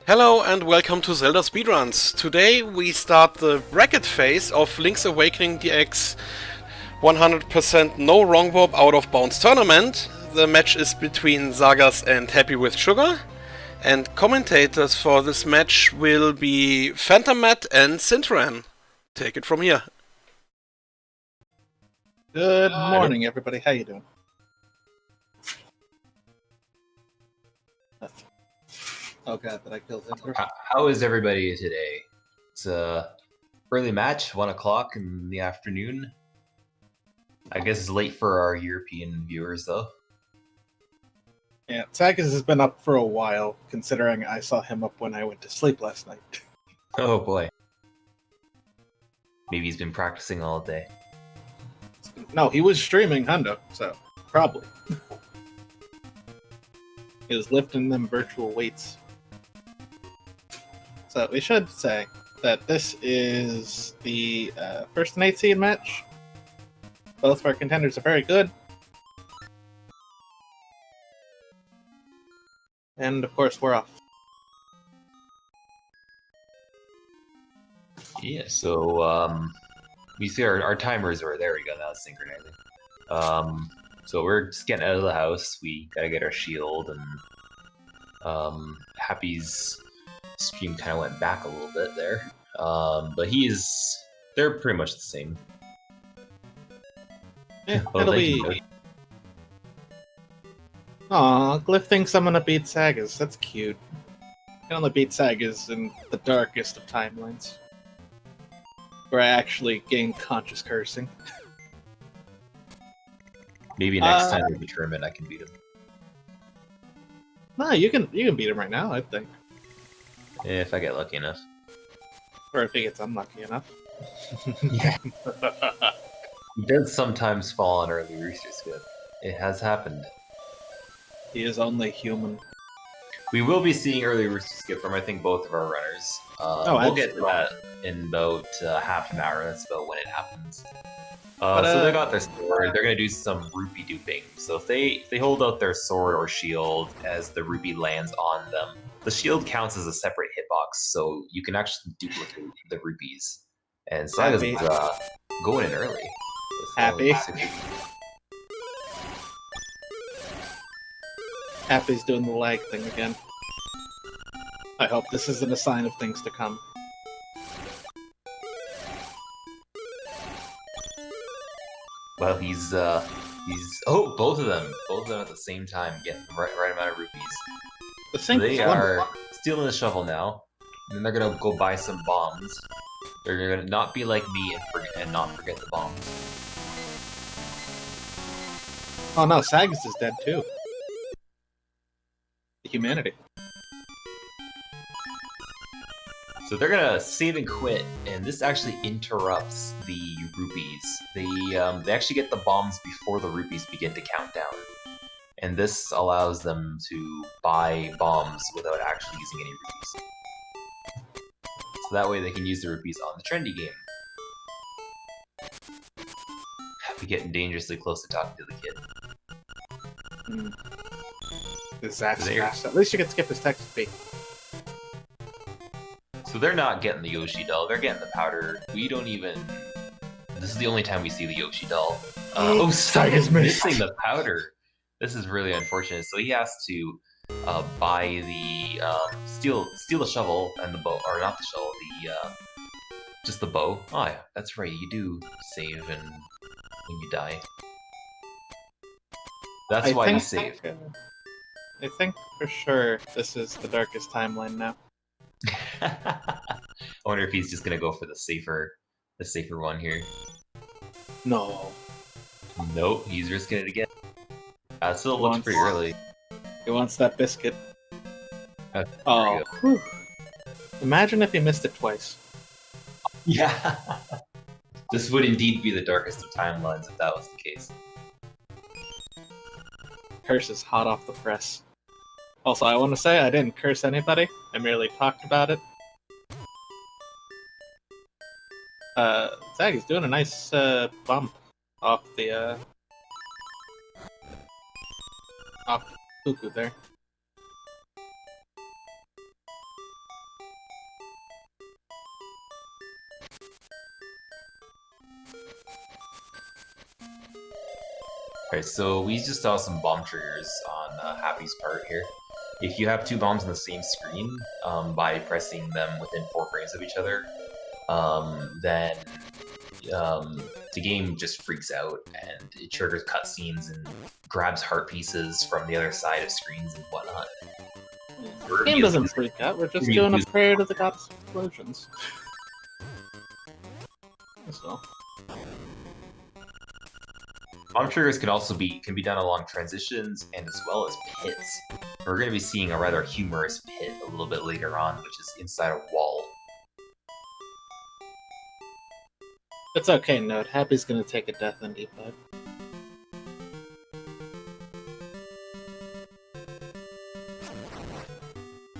Hello and welcome to Zelda Speedruns. Today we start the bracket phase of Link's Awakening DX 100% no wrong warp out of bounds tournament. The match is between Sagaz and happywithsugar, and commentators for this match will be Phantomat and Sintran. Take it from here. Good morning, everybody. How you doing? Oh god, did I kill him? How is everybody today? It's a early match, 1 o'clock in the afternoon. I guess it's late for our European viewers, though. Yeah, Sagaz has been up for a while, considering I saw him up when I went to sleep last night. Oh boy. Maybe he's been practicing all day. No, he was streaming Hundo, so probably. He was lifting them virtual weights. So we should say that this is the first and 8 seed match. Both of our contenders are very good. And of course, we're off. Yeah, so we see our timers are there. We go, now it's synchronizing. So we're just getting out of the house. We gotta get our shield, and Happy's stream kind of went back a little bit there. But they're pretty much the same. Yeah, Oh, it'll thank be. you. Aw, Glyph thinks I'm gonna beat Sagaz. That's cute. I can only beat Sagaz in the darkest of timelines, where I actually gain conscious cursing. Maybe next time we determine I can beat him. Nah, you can beat him right now, I think. If I get lucky enough. Or if he gets unlucky enough. Yeah. He does sometimes fall on early rooster skip. It has happened. He is only human. We will be seeing early rooster skip from, I think, both of our runners. We'll get to that in about half an hour. That's about when it happens. So they got their sword. They're gonna do some rupee duping. So if they hold out their sword or shield as the rupee lands on them, the shield counts as a separate hitbox, so you can actually duplicate the rupees. And Sagaz is going in early. Happy. Happy's doing the lag thing again. I hope this isn't a sign of things to come. Well, he's oh, both of them at the same time getting the right amount of rupees. They are stealing the shovel now, and then they're gonna go buy some bombs. They're gonna not be like me and not forget the bombs. Oh no, Sagaz is dead too. Humanity. So they're gonna save and quit, and this actually interrupts the rupees. They actually get the bombs before the rupees begin to count down, and this allows them to buy bombs without actually using any rupees. So that way they can use the rupees on the trendy game. We're getting dangerously close to talking to the kid. Disaster. At least you can skip his text fee. So they're not getting the Yoshi doll, they're getting the powder. We don't even... This is the only time we see the Yoshi doll. Oh, Sagaz missing the powder! This is really unfortunate. So he has to buy the... steal the shovel and the bow, or not the shovel, just the bow. Oh yeah, that's right, you do save when you die. That's why you save. I think for sure this is the darkest timeline now. I wonder if he's just gonna go for the safer one here. No. Nope, he's risking it again. Still looks pretty early. He wants that biscuit. Oh. Imagine if he missed it twice. Yeah. This would indeed be the darkest of timelines if that was the case. Curse is hot off the press. Also, I want to say I didn't curse anybody. I merely talked about it. Zag is doing a nice bump off the Cuckoo there. Alright, so we just saw some bomb triggers on Happy's part here. If you have two bombs on the same screen, by pressing them within 4 frames of each other, then the game just freaks out and it triggers cutscenes and grabs heart pieces from the other side of screens and whatnot. The game doesn't freak out, we're just doing a prayer to the goddess of explosions. That's all. Bomb triggers can be done along transitions and as well as pits. We're going to be seeing a rather humorous pit a little bit later on, which is inside a wall. It's okay, Note. Happy's gonna take a death on D5.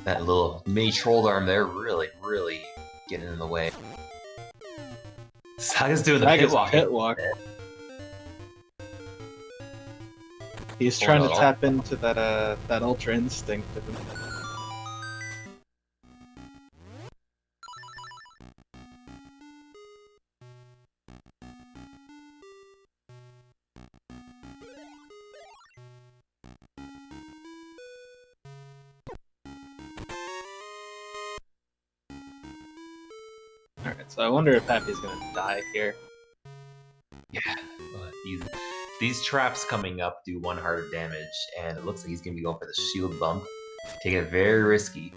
That little mini troll arm there really getting in the way. Saga's doing the pit walk. He's trying to tap into that ultra instinct of him. Alright, so I wonder if Happy's gonna die here. Yeah, these traps coming up do 1 heart of damage, and it looks like he's gonna be going for the shield bump. Taking it very risky.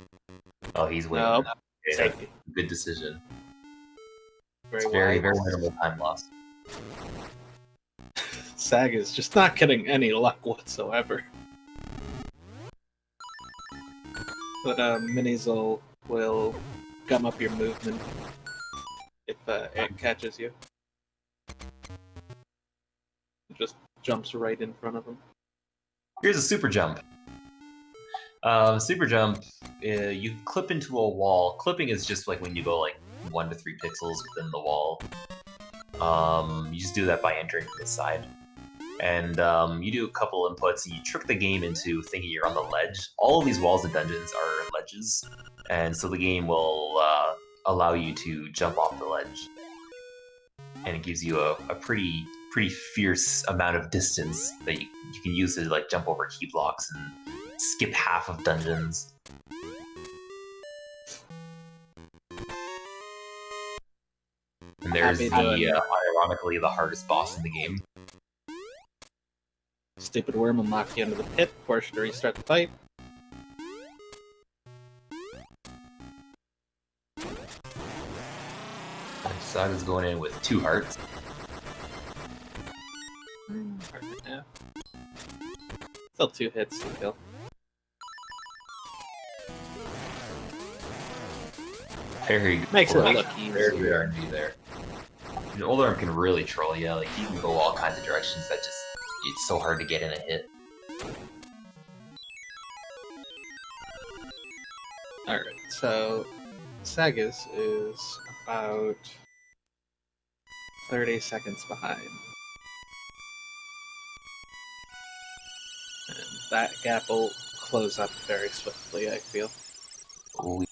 Oh, he's winning. Nope. Okay, good decision. Very minimal time loss. Sagaz just not getting any luck whatsoever. But Minizel will gum up your movement if it catches you. It just jumps right in front of him. Here's a super jump. Super jump, you clip into a wall. Clipping is just like when you go like 1 to 3 pixels within the wall. You just do that by entering from the side. And you do a couple inputs and you trick the game into thinking you're on the ledge. All of these walls and dungeons are ledges, and so the game will allow you to jump off the ledge. And it gives you a pretty fierce amount of distance that you can use to like jump over key blocks and skip half of dungeons. And there's ironically the hardest boss in the game. Stupid worm will knock you into the pit, force you to restart the fight. Saga's going in with 2 hearts. Yeah. Still 2 hits to kill. Very makes it look easy. Very good RNG there. An older arm can really troll you. Like he can go all kinds of directions. That just it's so hard to get in a hit. Alright, so Sagaz is about 30 seconds behind. And that gap will close up very swiftly, I feel. Ooh.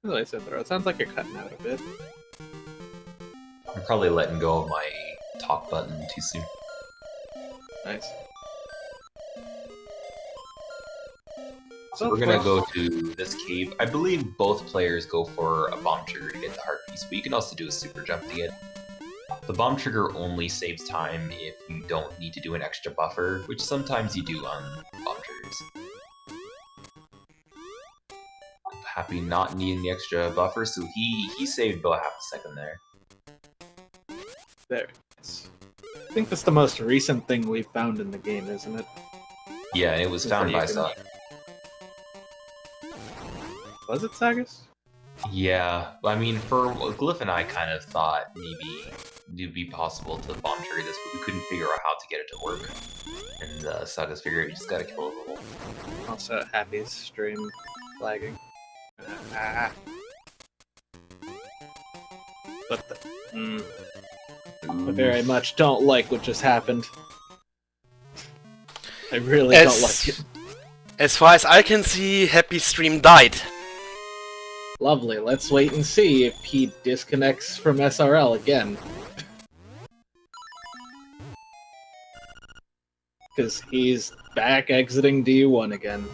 Really, I said throw. It sounds like you're cutting out a bit. I'm probably letting go of my talk button too soon. Nice. So we're gonna go to this cave. I believe both players go for a bomb trigger to get the heart piece, but you can also do a super jump to get. The bomb trigger only saves time if you don't need to do an extra buffer, which sometimes you do on bomb triggers. Happy not needing the extra buffer, so he saved about half a second there. There. I think that's the most recent thing we've found in the game, isn't it? Yeah, it was found by Sagaz. Was it Sagaz? Yeah, I mean, for Glyph and I kind of thought maybe it'd be possible to bomb trigger this, but we couldn't figure out how to get it to work. And Sagaz figured you just gotta kill a little. Also, Happy's stream lagging. But I very much don't like what just happened. I really don't like it. As far as I can see, Happy's stream died. Lovely. Let's wait and see if he disconnects from SRL again. Because he's back exiting D1 again.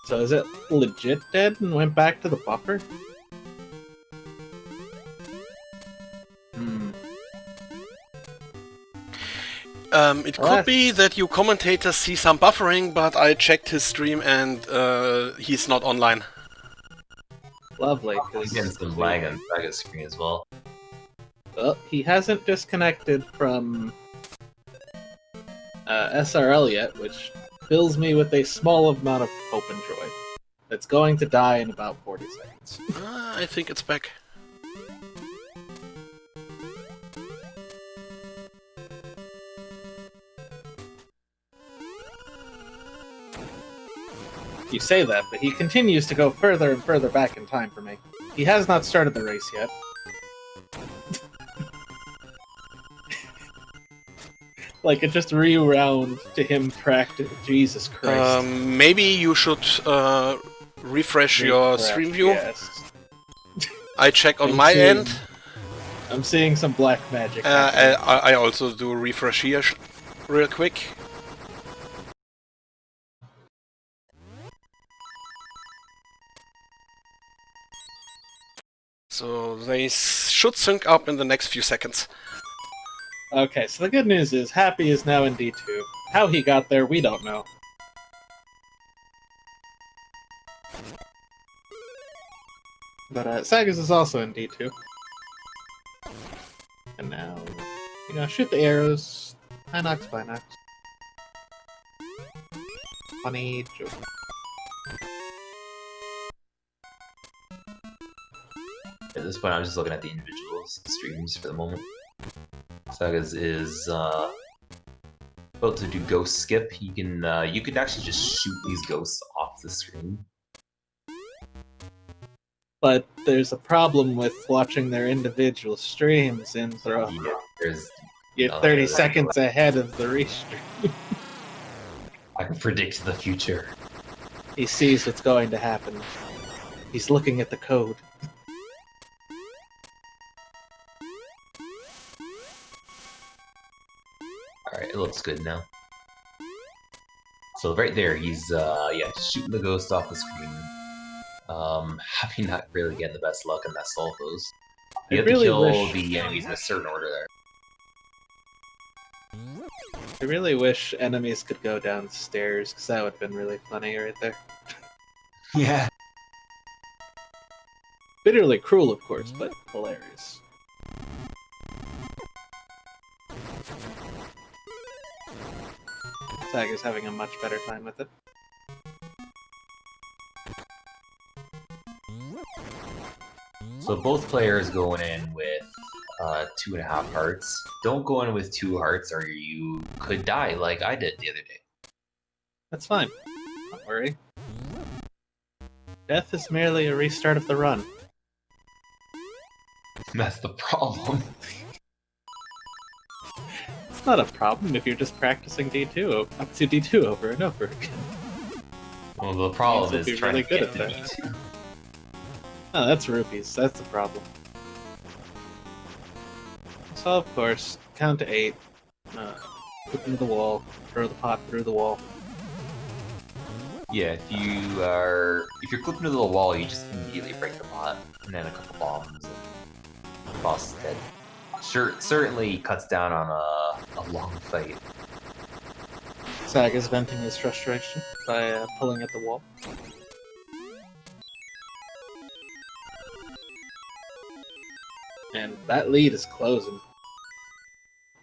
So is it legit dead and went back to the buffer? It could be that you commentators see some buffering, but I checked his stream and he's not online. Lovely. He's getting some lag on Sagaz screen as well. Well, he hasn't disconnected from SRL yet, which fills me with a small amount of hope and joy. It's going to die in about 40 seconds. I think it's back. You say that, but he continues to go further and further back in time for me. He has not started the race yet. Like, it just rewound to him practice. Jesus Christ. Maybe you should refresh your stream view. Yes. I check on my end. I'm seeing some black magic. I also do refresh here real quick. So they should sync up in the next few seconds. Okay, so the good news is Happy is now in D2. How he got there, we don't know. But Sagaz is also in D2. And now, you know, shoot the arrows. Hinox, Binox. Funny joke. At this point, I'm just looking at the individual streams for the moment. Sagaz is about to do ghost skip. He can you could actually just shoot these ghosts off the screen. But there's a problem with watching their individual streams in Throw. Yeah, you're 30 seconds ahead of the restream. I can predict the future. He sees what's going to happen. He's looking at the code. Alright, it looks good now. So right there, he's yeah, shooting the ghost off the screen. Happy not really getting the best luck in that Sulfos. You have to kill the enemies in a certain order there. I really wish enemies could go downstairs, because that would have been really funny right there. Yeah. Bitterly cruel, of course, but hilarious. Sag is having a much better time with it. So both players going in with 2.5 hearts. Don't go in with 2 hearts or you could die like I did the other day. That's fine. Don't worry. Death is merely a restart of the run. That's the problem. It's not a problem if you're just practicing D2 up to D2 over and over again. Well, the problem is trying really to good get at to that. D2. Oh, that's rupees. That's the problem. So, of course, count to 8. Put into the wall. Throw the pot through the wall. Yeah, if you're clipping to the wall, you just immediately break the pot, and then a couple bombs, and the boss is dead. Certainly cuts down on a long fight. Sag is venting his frustration by pulling at the wall. And that lead is closing.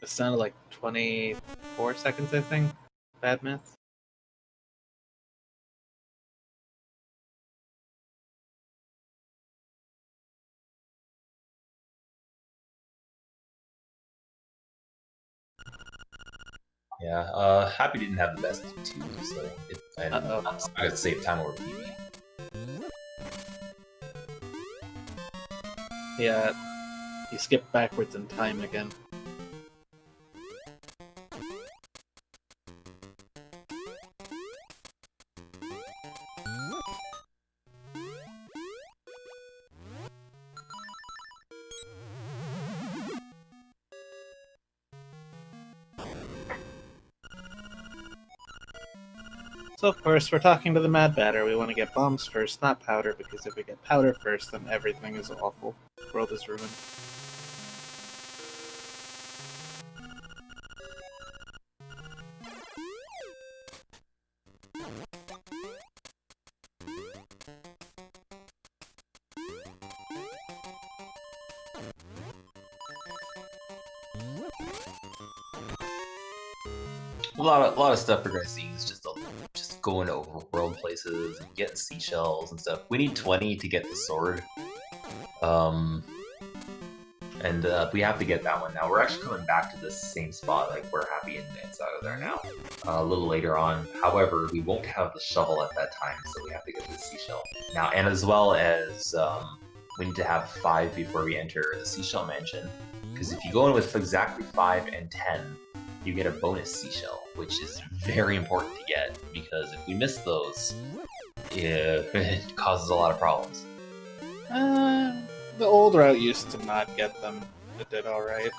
It sounded like 24 seconds, I think. Bad math. Yeah, Happy didn't have the best too, so I got to save time over PB. Yeah, he skipped backwards in time again. So of course, we're talking to the Mad Batter. We want to get bombs first, not powder, because if we get powder first, then everything is awful. The world is ruined. A lot of stuff we're gonna see is just going to overworld places and getting seashells and stuff. We need 20 to get the sword. And we have to get that one now. We're actually coming back to this same spot, like where Happy and Sagaz are now, a little later on. However, we won't have the shovel at that time, so we have to get the seashell now. And as well as we need to have 5 before we enter the seashell mansion, because if you go in with exactly 5 and 10, you get a bonus seashell, which is very important to get, because if we miss those, it causes a lot of problems. The old route used to not get them. It did alright.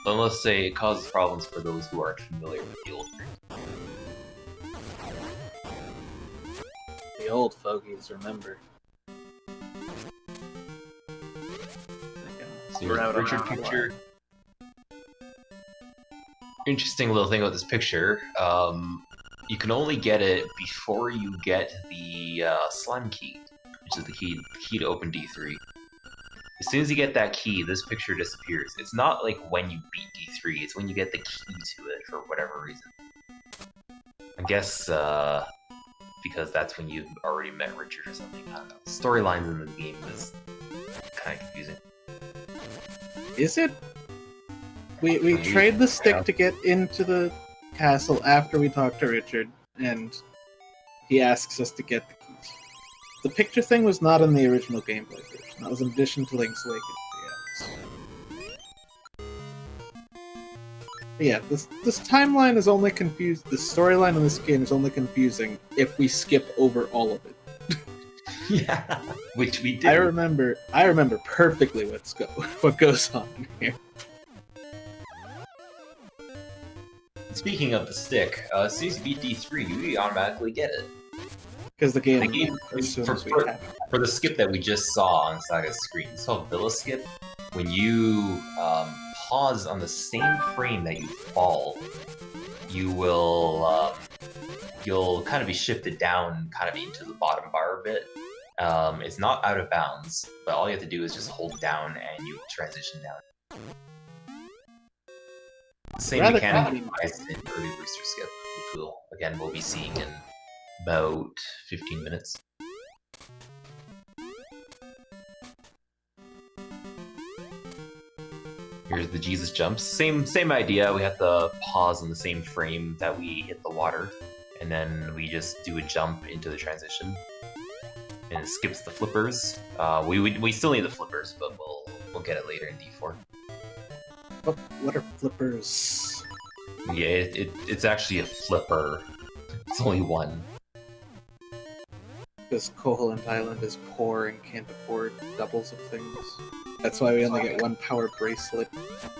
But let's say it causes problems for those who aren't familiar with the old route. The old fogies remember. So here's Richard picture. Interesting little thing about this picture. You can only get it before you get the slime key, which is the key to open D3. As soon as you get that key, this picture disappears. It's not like when you beat D3, it's when you get the key to it for whatever reason. I guess because that's when you've already met Richard or something. I don't know. Storylines in the game is kind of confusing. Is it? We trade the stick to get into the castle after we talk to Richard, and he asks us to get the keys. The picture thing was not in the original gameplay version. That was an addition to Link's Awakening DX. But yeah, this timeline is only confused. The storyline in this game is only confusing if we skip over all of it. Yeah, which we did. I remember perfectly what goes on here. Speaking of the stick, as soon as you beat D3, you automatically get it. Because the game for the skip that we just saw on Saga's screen, it's called Villa Skip. When you pause on the same frame that you fall, you will you'll kind of be shifted down, kind of into the bottom bar a bit. It's not out of bounds, but all you have to do is just hold down and you transition down. Same mechanic applies in early Rooster Skip, which we'll be seeing in about 15 minutes. Here's the Jesus jumps. Same idea. We have to pause on the same frame that we hit the water, and then we just do a jump into the transition, and it skips the flippers. We still need the flippers, but we'll get it later in D4. What are flippers? Yeah, it's actually a flipper. It's only one. Because Koholint Island is poor and can't afford doubles of things. That's why we only get one power bracelet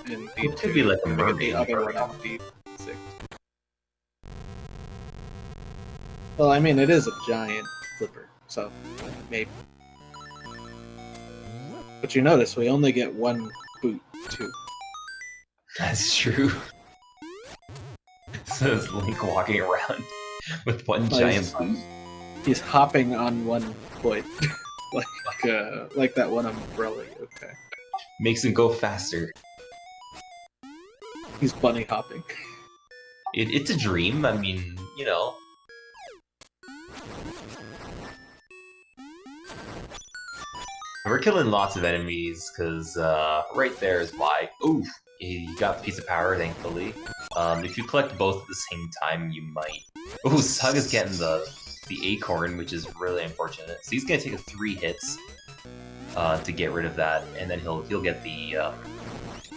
in D2. It could be like a mermaid. The other one in D6. Well, I mean, it is a giant flipper, so maybe. But you notice we only get one boot, too. That's true. So it's Link walking around with one giant boot. He's hopping on one foot, like that one umbrella. Okay. Makes him go faster. He's bunny hopping. It's a dream. I mean, you know. We're killing lots of enemies because right there is why. Oof. he got the piece of power, thankfully. If you collect both at the same time, you might... Oh, Sagaz getting the acorn, which is really unfortunate. So he's gonna take 3 hits to get rid of that, and then he'll get the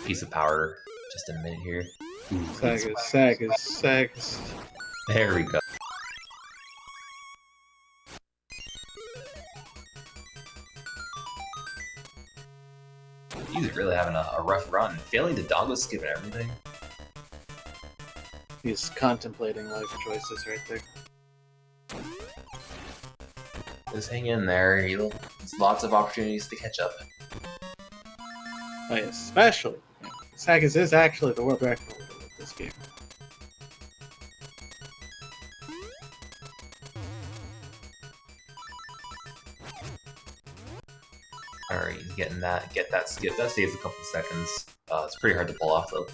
piece of power. Just a minute here. Ooh, Sagaz. There we go. He's really having a rough run, failing to doggo skip and everything. He's contemplating life choices right there. Just hang in there, there's lots of opportunities to catch up. Oh, yes, especially. Sagaz is actually the world record holder with this game. Alright, he's getting that. Get that skip. That saves a couple seconds. It's pretty hard to pull off, though.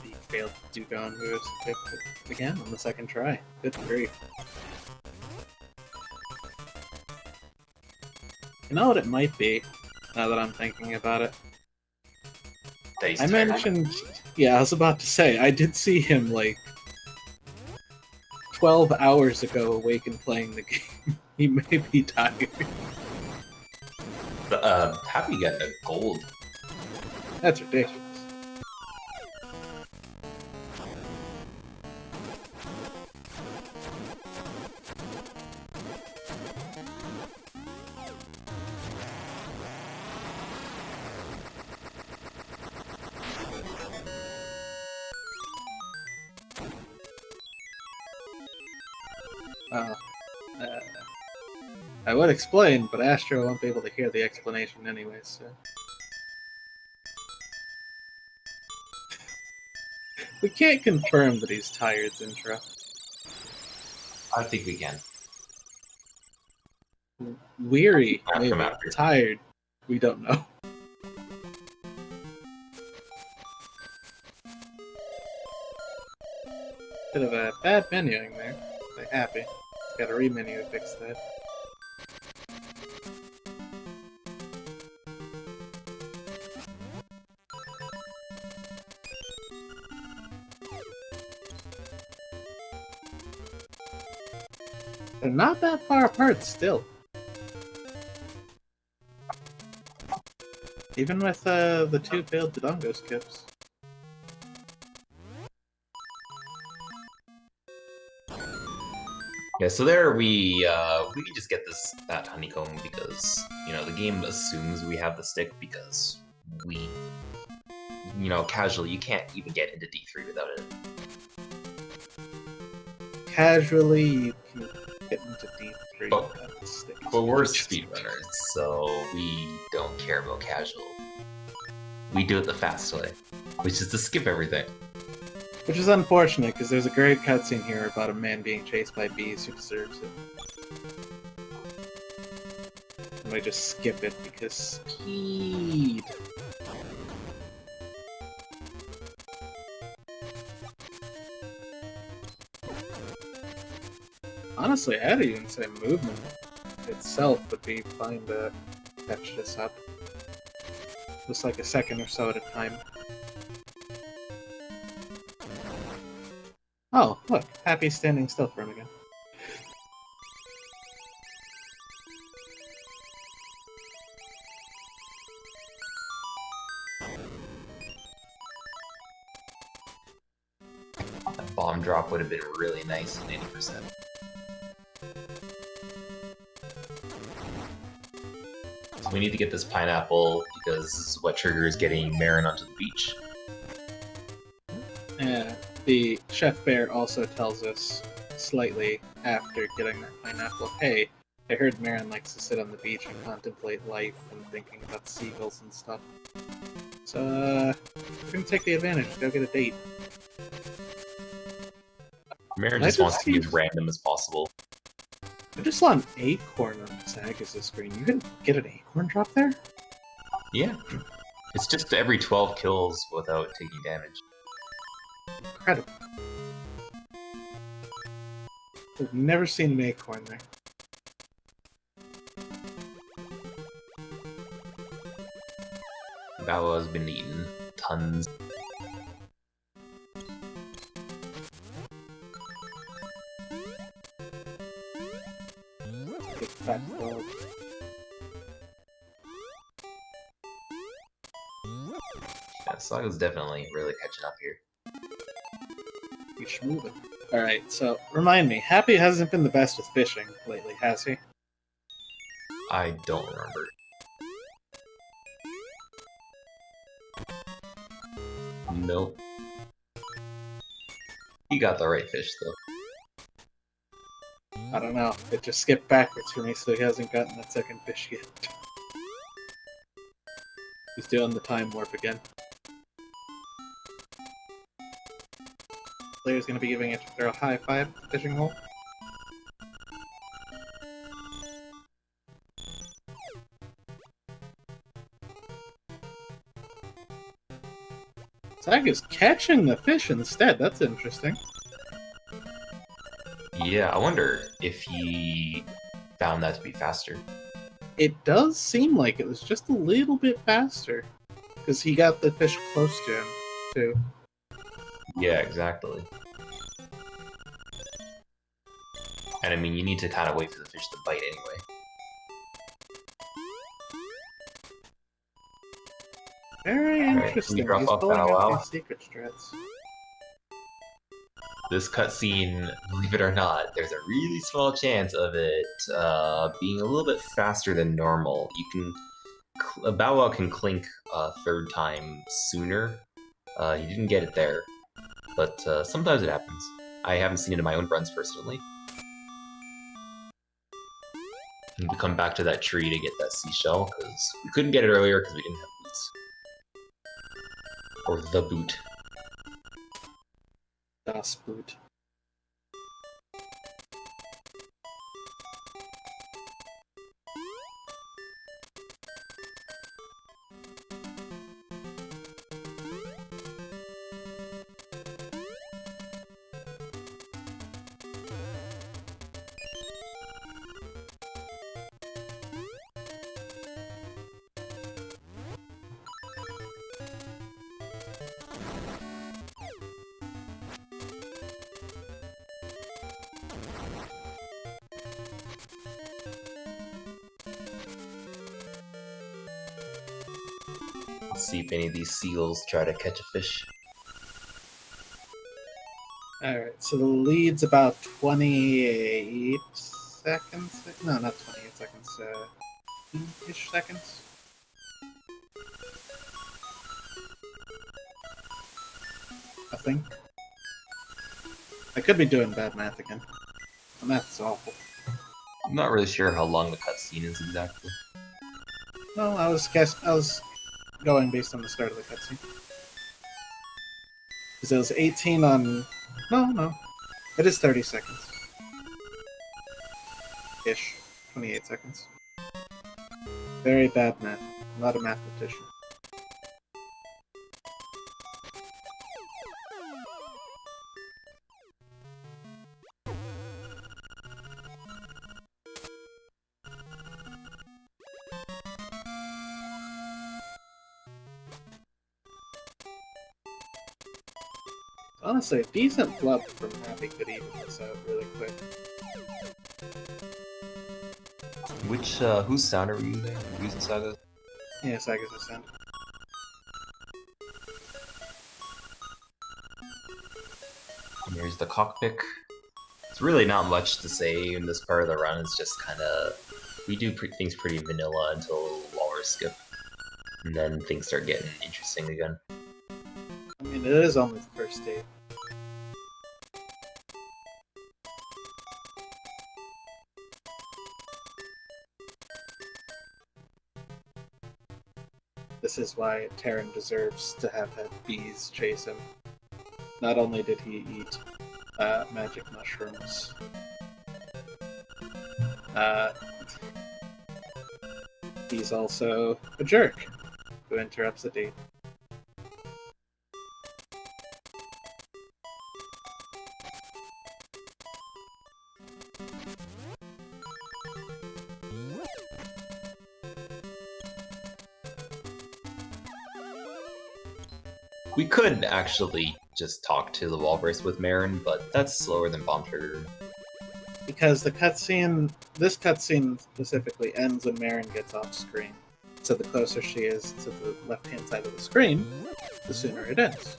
He failed to do Gone moves again on the second try. Good grief. You know what it might be, now that I'm thinking about it? I mentioned... Yeah, I was about to say, I did see him, like, 12 hours ago awake and playing the game. He may be tired. Happy got the gold. That's ridiculous. I would explain, but Astro won't be able to hear the explanation anyway, so... We can't confirm that he's tired, Zintra. I think we can. Weary, maybe. Tired, we don't know. Bit of a bad menuing there. But happy. Got a remenu to fix that. They're not that far apart still. Even with the 2 failed Dodongo skips. Yeah, so there we can just get that honeycomb because, you know, the game assumes we have the stick because we, you know, casually, you can't even get into D3 without it. Casually, you can get into D3 without the stick. But we're speedrunners, so we don't care about casual. We do it the fast way, which is to skip everything. Which is unfortunate, because there's a great cutscene here about a man being chased by bees who deserves it. And I just skip it because speed. Honestly, I'd even say movement itself would be fine to catch this up. Just like a second or so at a time. Oh, look, Happy's standing still for him again. That bomb drop would have been really nice at 80%. So we need to get this pineapple because this is what triggers getting Marin onto the beach. Yeah. The Chef Bear also tells us slightly after getting that pineapple, hey, I heard Marin likes to sit on the beach and contemplate life and thinking about seagulls and stuff. So, we're gonna take the advantage, go get a date. Marin just wants to be as random as possible. I just saw an acorn on Sagaz's screen. You can get an acorn drop there? Yeah. It's just every 12 kills without taking damage. Incredible. I've never seen an acorn there. Bao has been eating tons. Big fat dog. Yeah, Saga's definitely really catching up here. You should move it. Alright, so remind me, Happy hasn't been the best with fishing lately, has he? I don't remember. Nope. He got the right fish, though. I don't know. It just skipped backwards for me, so he hasn't gotten that second fish yet. He's doing the time warp again. Player's gonna be giving it a high five fishing hole. Sagaz catching the fish instead. That's interesting. Yeah, I wonder if he found that to be faster. It does seem like it was just a little bit faster. Because he got the fish close to him, too. Yeah, exactly. And I mean, you need to kind of wait for the fish to bite anyway. Very interesting. we drop He's off pulling Bow out Wow? these secret strats. This cutscene, believe it or not, there's a really small chance of it being a little bit faster than normal. You can, Bow Wow can clink a third time sooner. He didn't get it there, but sometimes it happens. I haven't seen it in my own runs personally. And we come back to that tree to get that seashell because we couldn't get it earlier because we didn't have boots. Or the boot. Das Boot. Let's see if any of these seals try to catch a fish. Alright, so the lead's about 28 seconds? No, not 28 seconds, 15-ish seconds? I think. I could be doing bad math again. The math's awful. I'm not really sure how long the cutscene is exactly. No, I was going based on the start of the cutscene. Because it was 18 on... No. It is 30 seconds. Ish. 28 seconds. Very bad math. I'm not a mathematician. Honestly, a decent flub from Happy could even this out really quick. Which, whose sound are we using? Are we using Sagaz? Yeah, Sagaz is sound. And here's the cockpit. It's really not much to say in this part of the run. It's just kind of... We do things pretty vanilla until Walrus skip. And then things start getting interesting again. I mean, it is only the first day. This is why Terran deserves to have had bees chase him. Not only did he eat magic mushrooms, he's also a jerk who interrupts the date. We could actually just talk to the walrus with Marin, but that's slower than Bomb Trigger. Because the cutscene, this cutscene specifically, ends when Marin gets off screen. So the closer she is to the left-hand side of the screen, the sooner it ends.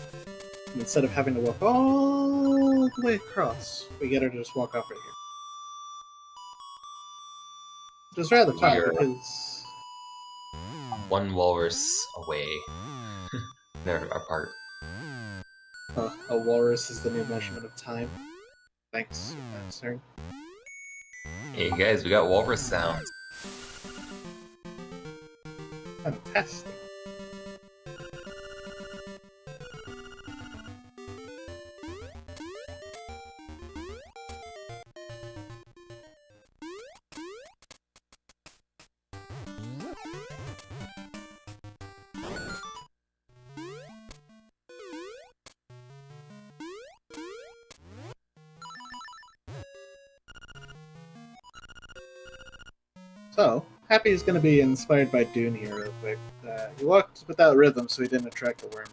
And instead of having to walk all the way across, we get her to just walk off right here. Which is rather fun because... One walrus away. They're apart. A walrus is the new measurement of time. Thanks, sir. Hey guys, we got walrus sounds. Fantastic. So, Happy is going to be inspired by Dune here real quick. He walked without rhythm, so he didn't attract a worm.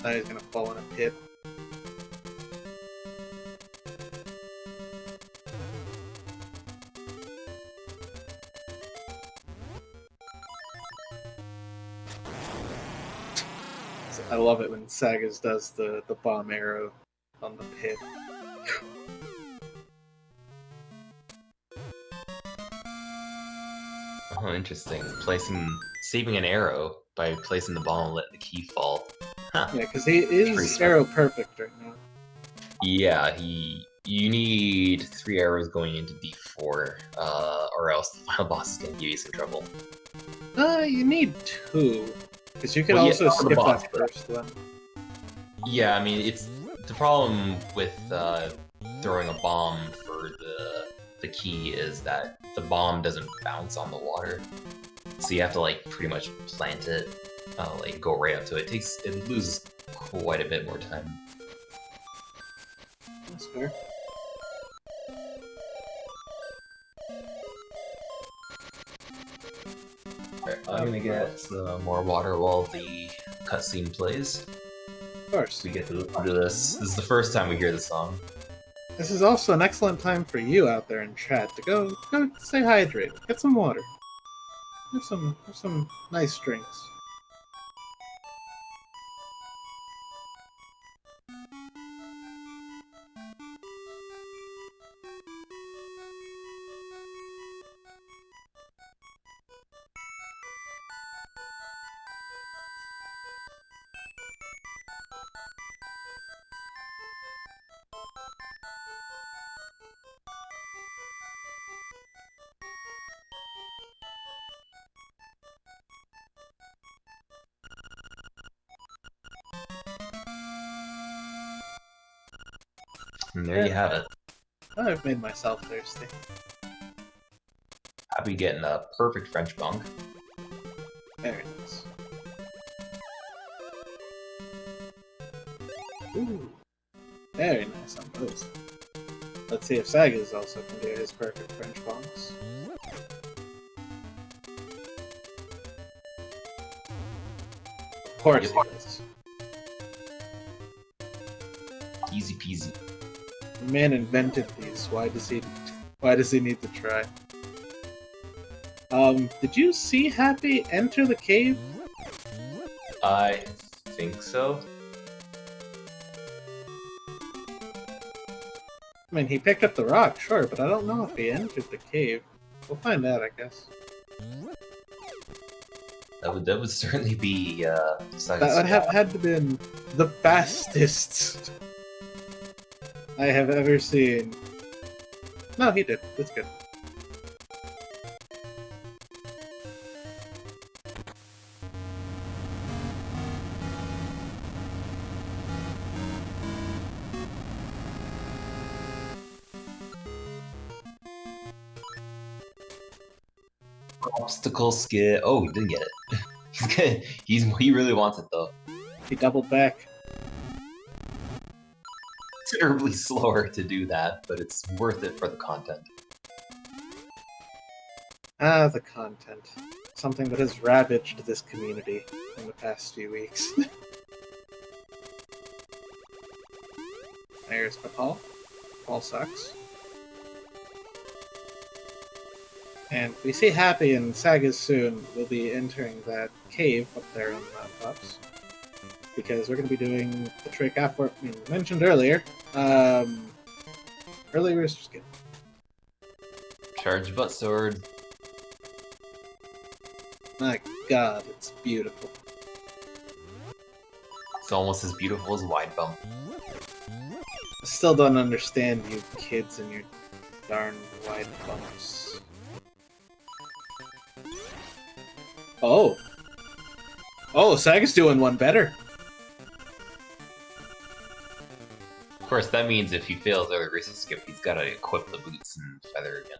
Now he's going to fall in a pit. I love it when Sagaz does the bomb arrow on the pit. Oh, interesting. Saving an arrow by placing the ball and letting the key fall. Huh. Yeah, because he is arrow perfect right now. Yeah, you need 3 arrows going into D4, or else the final boss is going to give you some trouble. You need 2, because you can also skip that first one. Yeah, I mean, it's the problem with throwing a bomb for the key is that the bomb doesn't bounce on the water, so you have to like pretty much plant it, like go right up to it. It loses quite a bit more time. That's fair. Right, I'm gonna get more water while the cutscene plays. Of course. We get to listen to this. This is the first time we hear the song. This is also an excellent time for you out there in chat to go stay hydrated, get some water, have some nice drinks. And there you have it. I've made myself thirsty. Happy getting a perfect French bunk. Very nice. Ooh. Very nice on both. Let's see if Sagaz also can do his perfect French bonks. Of course he does. Easy peasy. The man invented these. Why does he need to try? Did you see Happy enter the cave? I think so. I mean, he picked up the rock, sure, but I don't know if he entered the cave. We'll find out, I guess. That would certainly be That would have had to been the fastest I have ever seen. No, he did. That's good. obstacle skid. Oh, he did get it. He's good. He really wants it though. He doubled back. Considerably slower to do that, but it's worth it for the content. Ah, the content. something that has ravaged this community in the past few weeks. There's Paul. Paul sucks. And we see Happy and Sagaz soon will be entering that cave up there on the Pups. Because we're going to be doing the trick after we mentioned earlier. Early Rooster Skip. Charge butt sword. My god, it's beautiful. It's almost as beautiful as Wide Bump. I still don't understand you kids and your darn wide bumps. Oh! Oh, Sagaz doing one better! Of course, that means if he fails early Rooster Skip, he's gotta equip the boots and feather again.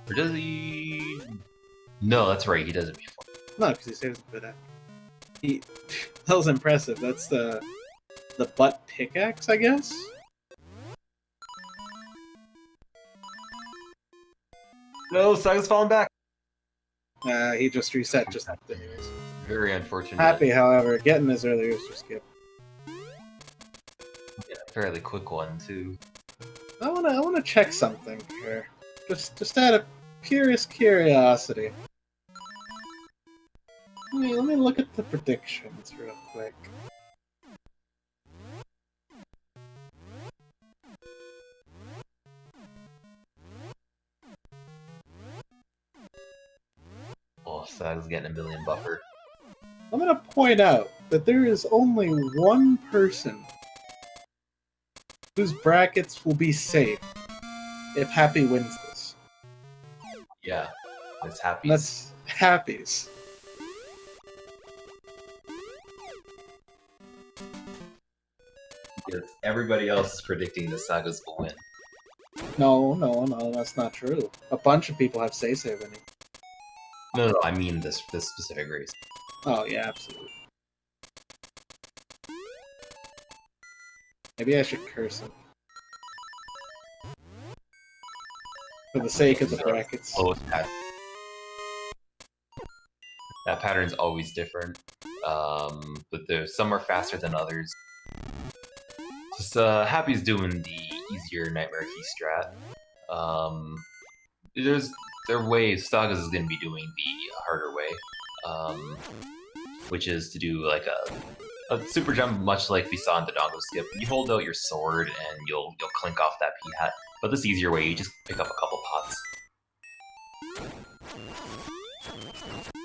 Or does he... No, that's right, he does it before. No, because he saves it for that. That was impressive. That's the butt pickaxe, I guess? No, Saga's falling back! He just reset just anyways. Very unfortunate. Happy, however, getting his early Rooster Skip. Yeah, fairly quick one, too. I wanna check something here. Just out of purest curiosity. Let me look at the predictions real quick. Oh, Saga's getting a million buffer. I'm gonna point out that there is only one person whose brackets will be safe if Happy wins this. Yeah, it's Happy. That's Happy's. Because everybody else is predicting the Sagas will win. No, that's not true. A bunch of people have say-so winning. No, I mean this specific race. Oh, yeah, absolutely. Maybe I should curse him. For the sake of the brackets. That pattern's always different. But some are faster than others. Just Happy's doing the easier Nightmare Key strat. There are ways Sagaz is going to be doing the harder way, which is to do like a super jump, much like we saw in the Dongo Skip. You hold out your sword and you'll clink off that P-hat. But this easier way, you just pick up a couple pots.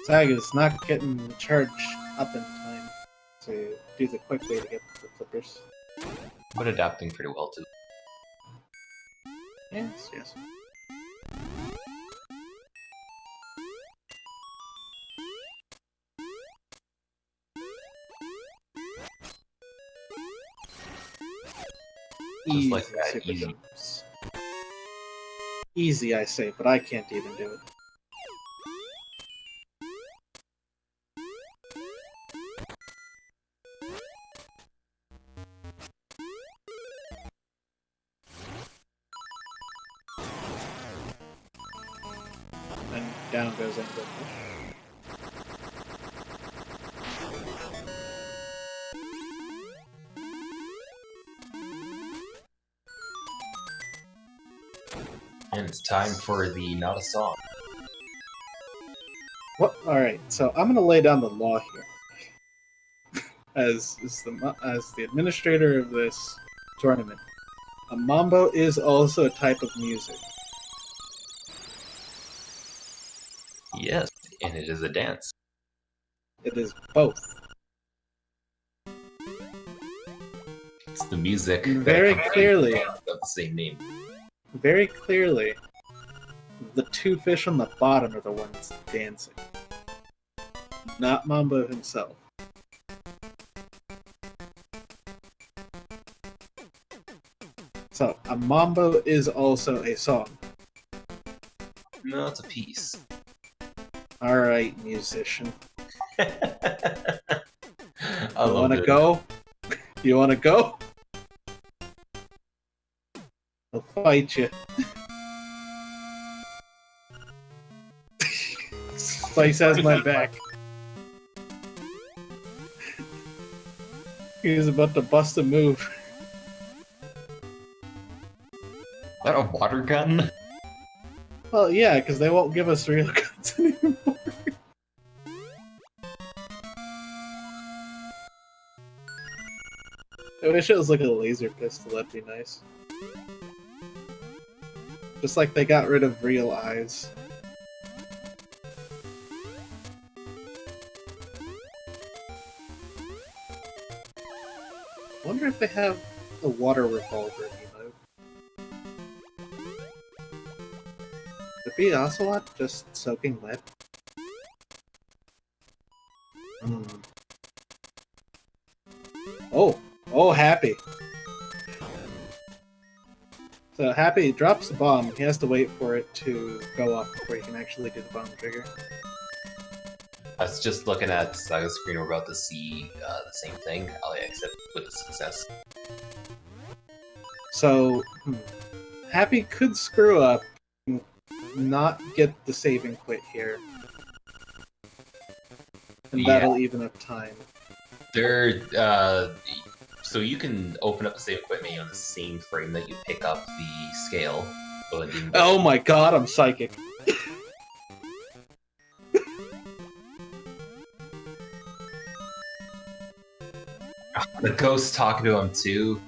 Sagaz not getting the charge up in time to do the quick way to get the flippers. But adapting pretty well too. Yes. Just like that, super easy. jumps. Easy, I say, but I can't even do it. And down goes Anglefish. And it's time for the Not a Song. What? Alright, so I'm gonna lay down the law here. As the administrator of this tournament, a mambo is also a type of music. Yes, and it is a dance. It is both. It's the music Very clearly of the same name. Very clearly, the two fish on the bottom are the ones dancing. Not Mambo himself. So, a mambo is also a song. No, it's a piece. Alright, musician. I You love wanna it. go? You wanna go? I'll fight you. Spice has my back. He was about to bust a move. Is that a water gun? Well, yeah, because they won't give us real guns anymore. I wish it was like a laser pistol, that'd be nice. Just like they got rid of real eyes. I wonder if they have a water revolver emote. Would it be Ocelot just soaking wet? Oh, Happy. So Happy drops the bomb. He has to wait for it to go off before he can actually do the bomb trigger. I was just looking at Sagaz screen. We're about to see the same thing, except with the success. So, Happy could screw up and not get the save and quit here. And that'll even up time. So you can open up the save and quit menu on the same frame that you pick up the scale. Oh my god, I'm psychic. The ghost talking to him too.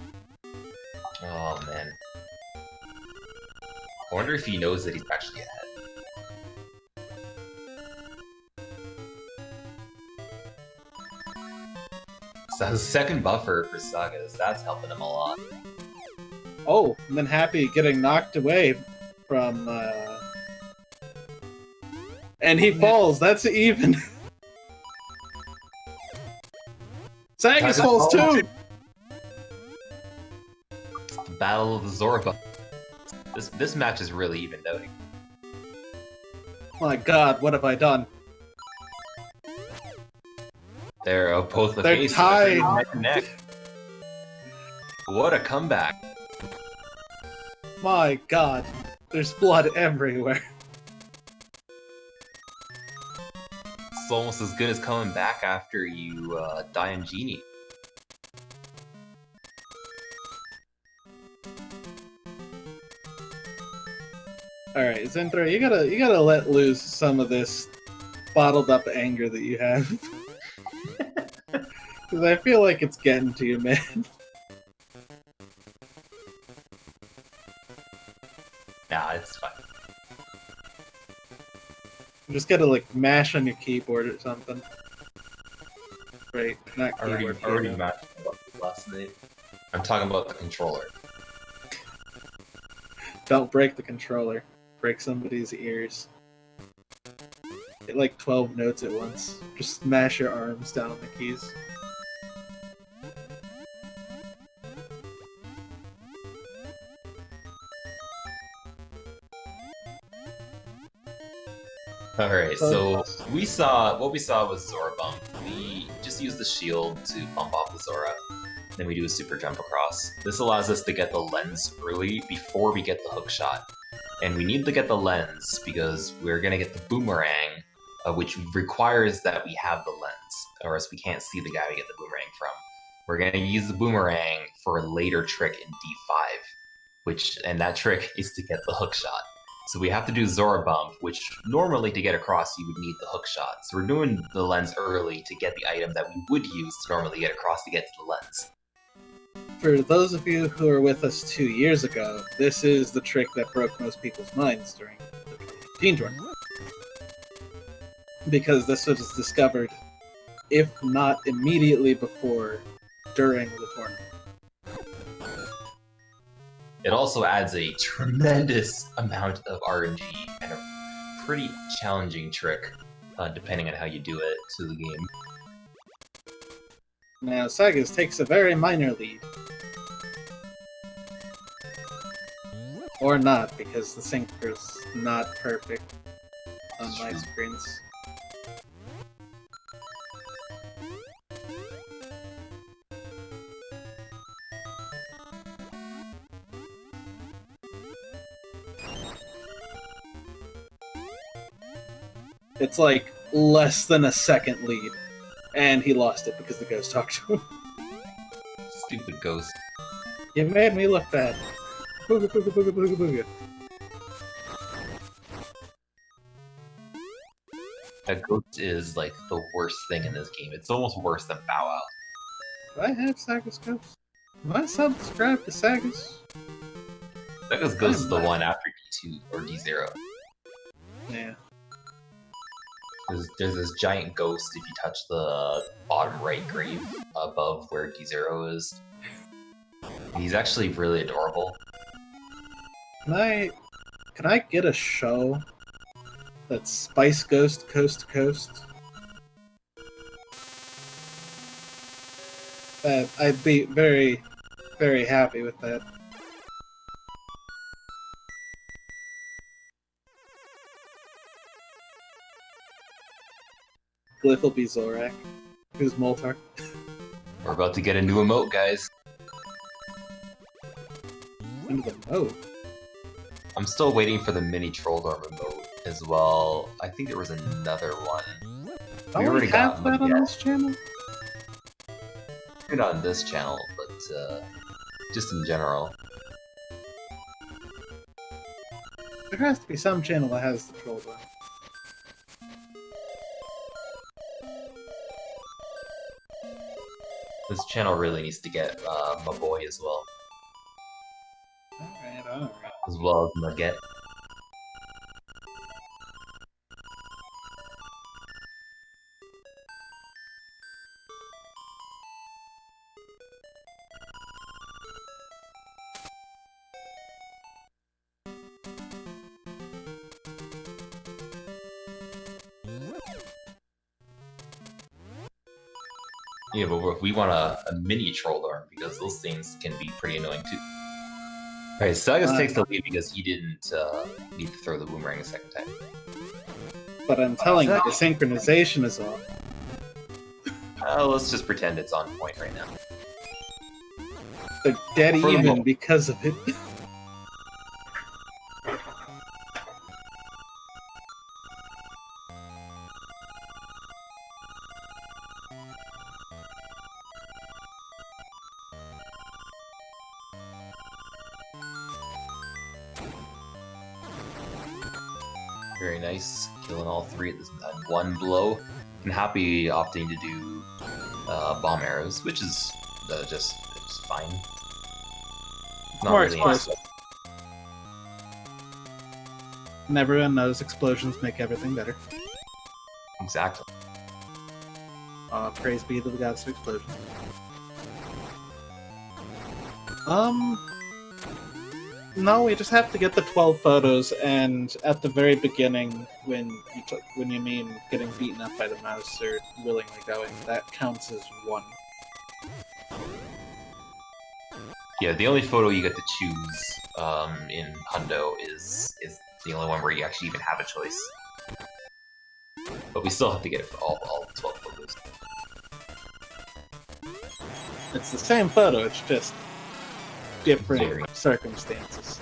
Oh man. I wonder if he knows that he's actually ahead. So the second buffer for Sagaz, that's helping him a lot. Oh, and then Happy getting knocked away from, and he falls, that's even. Sagaz falls too! The Battle of the Zorba. This match is really even though. My god, what have I done? They're both the They're face, tied. Neck and neck. What a comeback! My god, there's blood everywhere. It's almost as good as coming back after you die in Genie. Alright, Zenthra, you gotta let loose some of this bottled up anger that you have. Because I feel like it's getting to you, man. Nah, it's fine. You just gotta, like, mash on your keyboard or something. Right, not keyboard. Already matched last night. I'm talking about the controller. Don't break the controller. Break somebody's ears. Hit like 12 notes at once. Just smash your arms down on the keys. Alright, so what we saw was Zora bump. We just use the shield to bump off the Zora. Then we do a super jump across. This allows us to get the lens early before we get the hook shot. And we need to get the lens because we're going to get the boomerang, which requires that we have the lens, or else we can't see the guy we get the boomerang from. We're going to use the boomerang for a later trick in D5, and that trick is to get the hook shot. So we have to do Zora Bump, which normally to get across you would need the hook shot. So we're doing the lens early to get the item that we would use to normally get across to get to the lens. For those of you who were with us 2 years ago, this is the trick that broke most people's minds during the 2015 tournament. Because this was discovered, if not immediately before, during the tournament. It also adds a tremendous amount of RNG and a pretty challenging trick, depending on how you do it, to the game. Now, Sagaz takes a very minor lead. Or not, because the synchro's not perfect on my screens. It's like less than a second lead, and he lost it because the ghost talked to him. Stupid ghost. You made me look bad. Booga, booga, booga, booga, booga. That ghost is like the worst thing in this game. It's almost worse than Bow Wow. Do I have Sagaz Ghost? Am I subscribed to Sagaz? Sagaz Ghost is the one after D2 or D0. Yeah. There's this giant ghost if you touch the bottom right grave above where D0 is. He's actually really adorable. Can I get a show that's Spice Ghost Coast to Coast? I'd be very, very happy with that. Glyph will be Zorak. Who's Moltar? We're about to get a new emote, guys. Into the mode. I'm still waiting for the mini Trolldorm emote as well. I think there was another one. Don't we have that on this channel? Not on this channel, but just in general. There has to be some channel that has the Trolldorm. This channel really needs to get my boy as well. Alright. As well as Nugget. Yeah, but we want a mini Trolldorm because those things can be pretty annoying too. Alright, Sagaz takes the lead because he didn't need to throw the boomerang a second time. But I'm telling you, the synchronization is off. Let's just pretend it's on point right now. They're dead For the even moment. because of it. Very nice, killing all three at this one blow. And Happy opting to do bomb arrows, which is just fine. It's not More really explosive. And everyone knows explosions make everything better. Exactly. Praise be to the gods of explosions. No, we just have to get the 12 photos, and at the very beginning, when you mean getting beaten up by the mouse or willingly going, that counts as one. Yeah, the only photo you get to choose in Hundo is the only one where you actually even have a choice. But we still have to get it for all 12 photos. It's the same photo, it's just different Very. circumstances.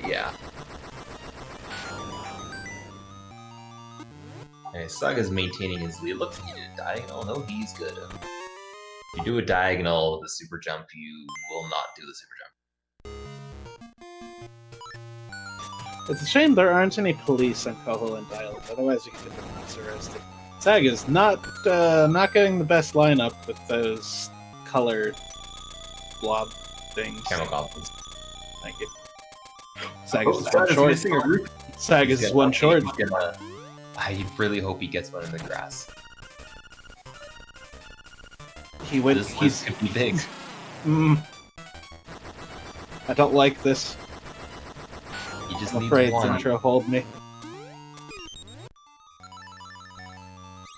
Yeah. Okay, Saga's maintaining his lead. Looks like he did a diagonal. No, he's good. If you do a diagonal with a super jump, you will not do the super jump. It's a shame there aren't any police on Koholint Island, otherwise you could get the mouse arrested. Saga's not getting the best lineup with those colored blob things. Camel goblins. Thank you. Saga's is one Saga's short. missing a root. Saga's is one short. I really hope he gets one in the grass. He's This could be big. I don't like this. He just I'm needs afraid one. Zintro hold me.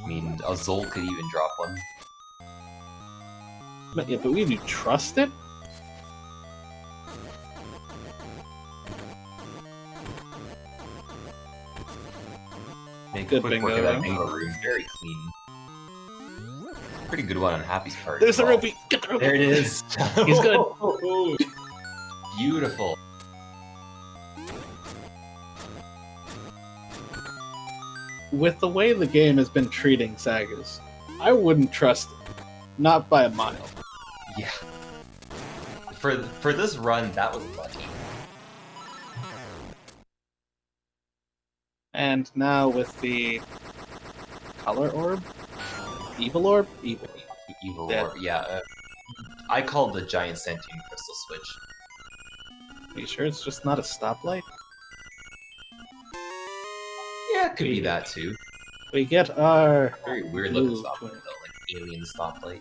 I mean, Azul could even drop one. But yeah, but we do trust it? Make Good a quick bingo, work of that though. bingo room. Very clean. Pretty good one on Happy's part. There's as the well. rupee! Get the rupee! There it is. He's good. with the way the game has been treating Sagaz, I wouldn't trust it. Not by a mile. Yeah. For this run, that was lucky. And now with the color orb? Evil orb? Evil orb, yeah. I called the giant sentient crystal switch. Are you sure it's just not a stoplight? Yeah, it could be that too. We get our... Very weird looking stoplight though, like alien stoplight.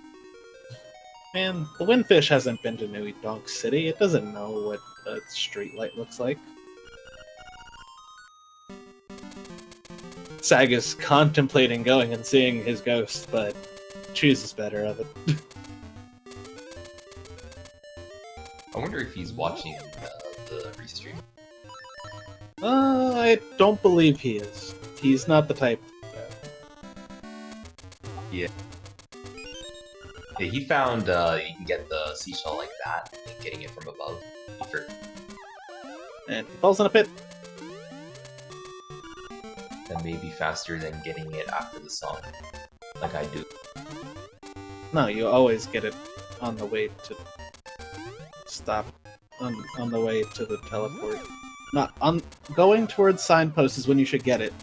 Man, the Windfish hasn't been to New Donk City. It doesn't know what a streetlight looks like. Sagaz contemplating going and seeing his ghost, but chooses better of it. I wonder if he's watching the restream. I don't believe he is. He's not the type. Yeah. Yeah, he found you can get the seashell like that, and getting it from above. And he falls in a pit. That may be faster than getting it after the song, like I do. No, you always get it on the way to stop, on the way to the teleport. Not on going towards signposts is when you should get it,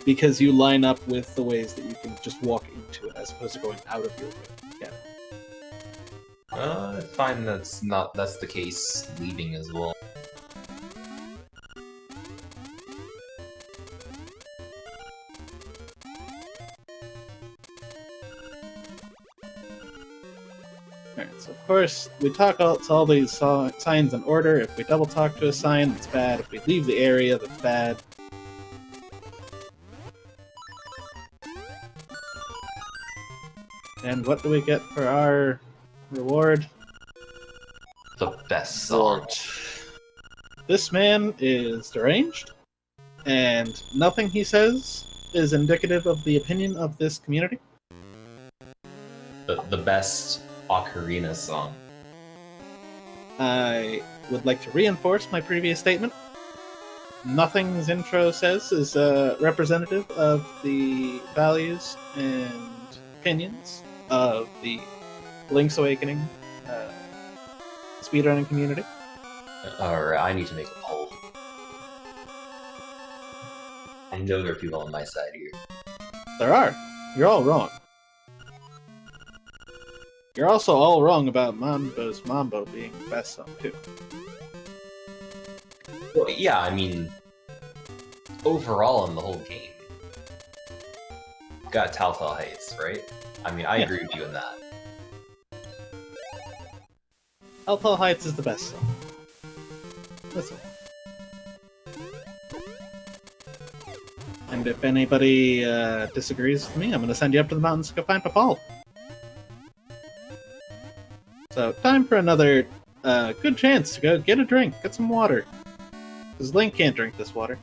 because you line up with the ways that you can just walk into it, as opposed to going out of your way to get it. I find that's the case leaving as well. Alright, so of course, we talk to all these signs in order. If we double talk to a sign, that's bad. If we leave the area, that's bad. And what do we get for our reward? The best song. This man is deranged, and nothing he says is indicative of the opinion of this community. The best ocarina song. I would like to reinforce my previous statement. Nothing his intro says is representative of the values and opinions of the Link's Awakening speedrunning community. Alright, I need to make a poll. I know there are people on my side here. There are. You're all wrong. You're also all wrong about Mambo's Mambo being the best song, too. Well, yeah, I mean, overall in the whole game, got Telltale Heights, right? I mean, I agree with you on that. Telltale Heights is the best song. Listen. And if anybody disagrees with me, I'm going to send you up to the mountains to go find Papal. So, time for another good chance to go get a drink, get some water. Because Link can't drink this water.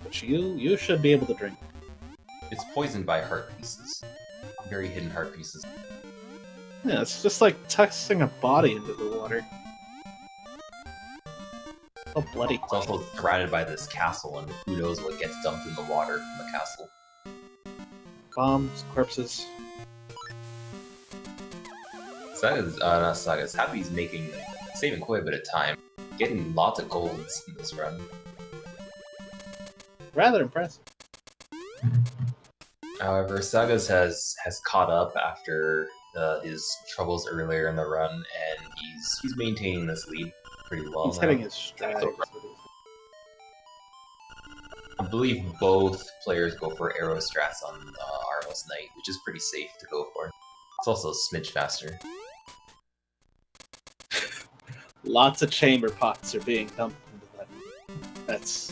But you should be able to drink. It's poisoned by heart pieces. Very hidden heart pieces. Yeah, it's just like tossing a body into the water. Oh, bloody. It's also surrounded by this castle, and who knows what gets dumped in the water from the castle. Bombs, corpses. Sagaz, not Sagaz, Happy's saving quite a bit of time. Getting lots of golds in this run. Rather impressive. However, Sagaz has caught up after his troubles earlier in the run, and he's maintaining this lead pretty well. He's hitting his stride. I believe both players go for arrow strats on Armos Knight, which is pretty safe to go for. It's also a smidge faster. Lots of chamber pots are being dumped into that. That's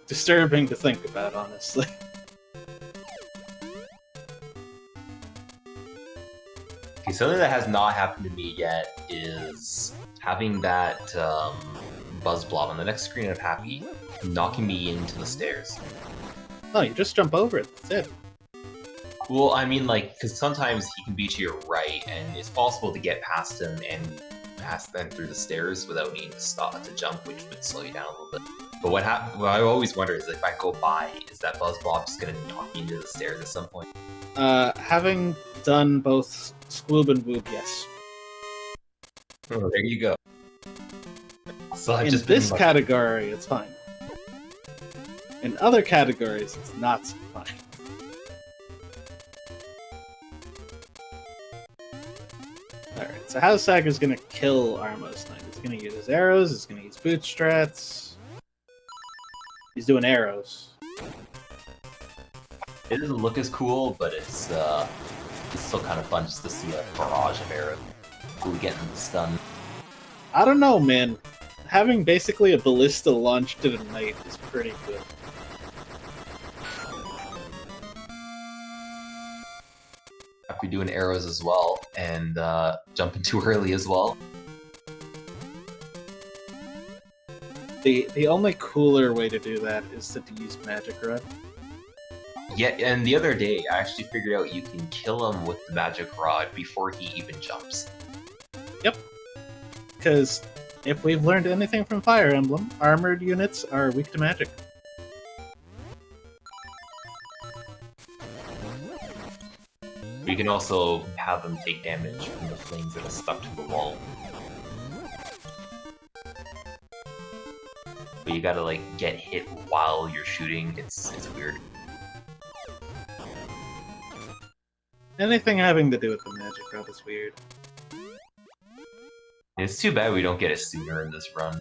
disturbing to think about, honestly. Okay, something that has not happened to me yet is having that buzz blob on the next screen of Happy knocking me into the stairs. No, you just jump over it. That's it. Well, I mean, like, because sometimes he can be to your right, and it's possible to get past him and past them through the stairs without needing to stop to jump, which would slow you down a little bit. But what I always wonder is if I go by, is that Buzz Bob just gonna knock me into the stairs at some point? Having done both Squoob and Woob, yes. Oh, there you go. So in this category, it's fine. In other categories, it's not so fine. Alright, so how Sagaz gonna kill Armos Knight? He's gonna use his arrows, he's gonna use bootstrats. He's doing arrows. It doesn't look as cool, but it's still kind of fun just to see a barrage of arrows. Really getting stunned. I don't know, man. Having basically a ballista launched at a knight is pretty good. Happy doing arrows as well, and jumping too early as well. The only cooler way to do that is to use Magic Rod. Yeah, and the other day I actually figured out you can kill him with the Magic Rod before he even jumps. Yep. Because if we've learned anything from Fire Emblem, armored units are weak to magic. You can also have them take damage from the flames that are stuck to the wall. But you gotta like get hit while you're shooting. It's weird. Anything having to do with the Magic Rod is weird. It's too bad we don't get it sooner in this run.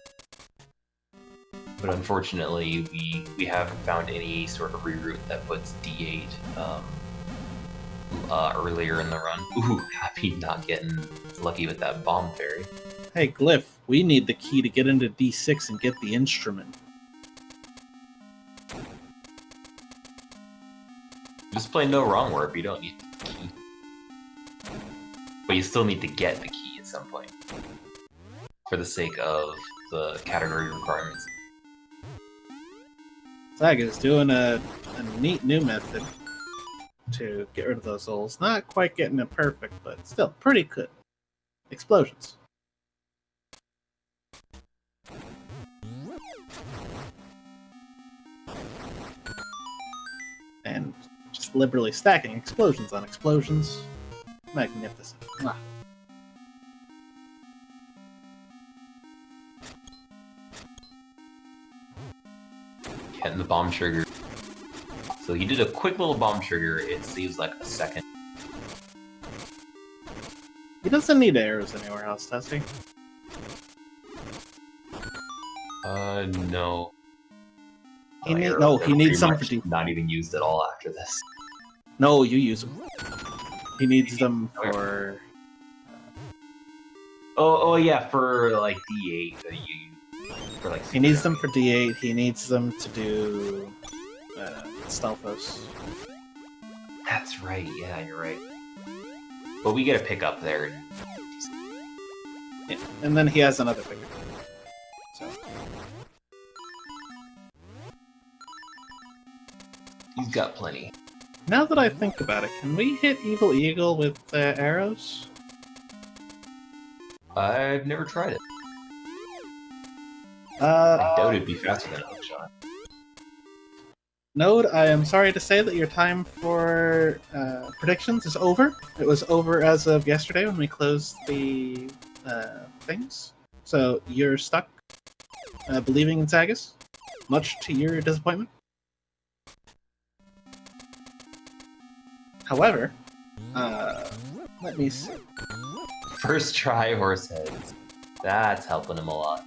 But unfortunately, we haven't found any sort of reroute that puts D8 earlier in the run. Ooh, happy not getting lucky with that bomb fairy. Hey, Glyph, we need the key to get into D6 and get the instrument. Just play no wrong warp, you don't need the key. But you still need to get the key at some point. For the sake of the category requirements. Sagaz doing a neat new method to get rid of those holes. Not quite getting it perfect, but still pretty good. Explosions. And just liberally stacking explosions on explosions. Magnificent. Mwah. Getting the bomb trigger. So he did a quick little bomb trigger, it saves like a second. He doesn't need arrows anywhere else, does he? No. He needs some for not even used at all after this. No, you use them. He needs them for... Oh yeah, for like D8. For, like, he needs them for D8, he needs them to do... Stalfos. That's right, yeah, you're right. But we get a pickup there. Yeah, and then he has another pickup. So. He's got plenty. Now that I think about it, can we hit Evil Eagle with arrows? I've never tried it. I doubt it'd be faster than a hookshot. Node, I am sorry to say that your time for predictions is over. It was over as of yesterday when we closed the things. So you're stuck believing in Sagaz, much to your disappointment. However, let me see. First try horse heads. That's helping him a lot.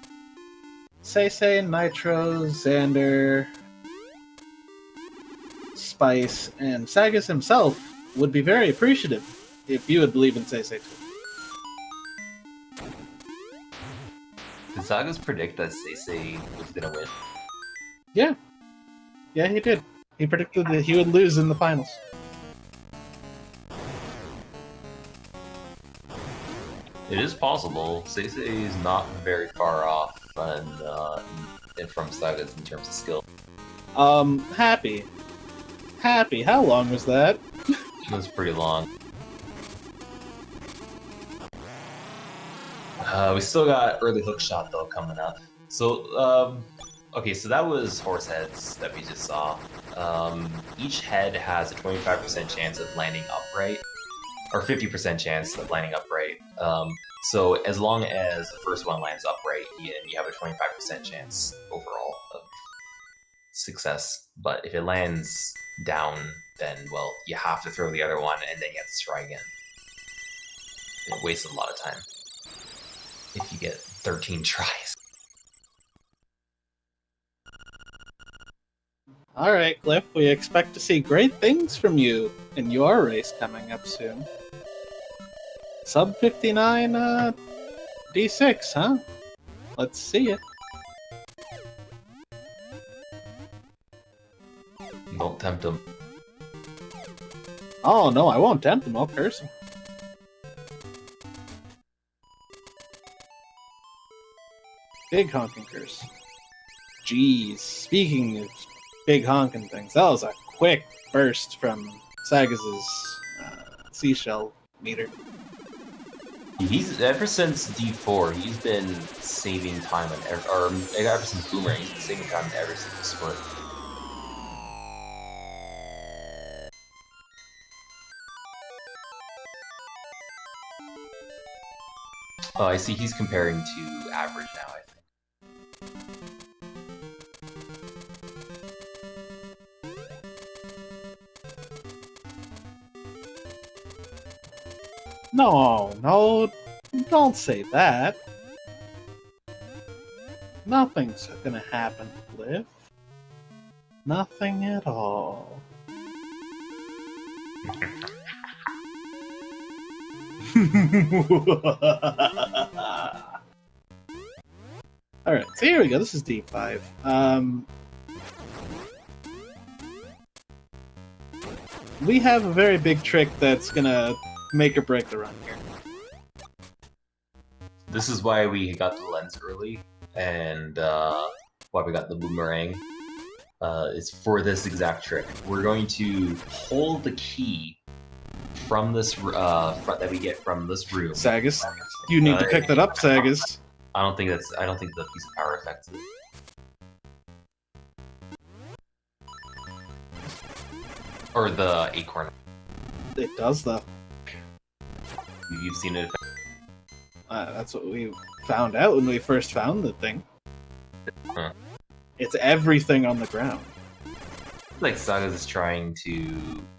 Say, Nitro, Xander, Spice, and Sagaz himself would be very appreciative if you would believe in Say too. Did Sagaz predict that Say was gonna win? Yeah. Yeah, he did. He predicted that he would lose in the finals. It is possible. Say is not very far off from Sagaz in terms of skill. Happy. How long was that? It was pretty long. We still got early hook shot though coming up. So, okay, so that was horse heads that we just saw. Each head has a 25% chance of landing upright, or 50% chance of landing upright. So as long as the first one lands upright, you have a 25% chance overall of success. But if it lands down, then, well, you have to throw the other one, and then you have to try again. It wastes a lot of time if you get 13 tries. Alright, Cliff, we expect to see great things from you in your race coming up soon. Sub 59 D6, huh? Let's see it. Don't tempt him. Oh no, I won't tempt him, I'll curse him. Big honking curse. Jeez, speaking of big honking things, that was a quick burst from Sagaz's seashell meter. He's ever since D4, he's been saving time on ever since Boomerang, he's been saving time on every single split. Oh, I see. He's comparing to average now, I think. No, don't say that. Nothing's gonna happen, Cliff. Nothing at all. Alright, so here we go. This is D5. We have a very big trick that's gonna make or break the run here. This is why we got the lens early, and why we got the boomerang. Is for this exact trick. We're going to pull the key from this that we get from this room. Sagaz, you need to pick that up, Sagaz. I don't think the piece of power affects it. Or the acorn. It does, though. You've seen it. That's what we found out when we first found the thing. Huh. It's everything on the ground. Like Sagaz is trying to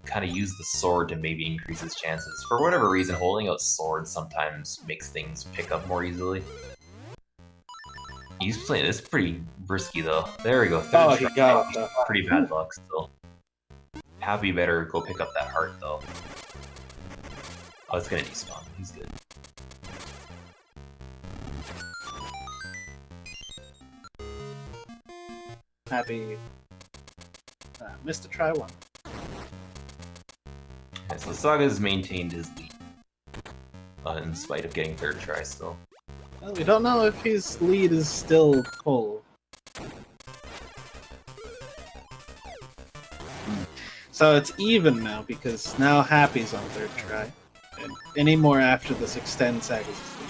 kind of use the sword to maybe increase his chances. For whatever reason, holding out swords sometimes makes things pick up more easily. He's playing this pretty risky though. There we go. Oh, he got it. Pretty bad luck still. Happy better go pick up that heart though. Oh, it's gonna despawn. He's good. Happy missed a try one. Okay, so Sagaz maintained his lead. In spite of getting third try still. Well, we don't know if his lead is still full. So it's even now, because now Happy's on third try. And any more after this extends Sagaz's lead.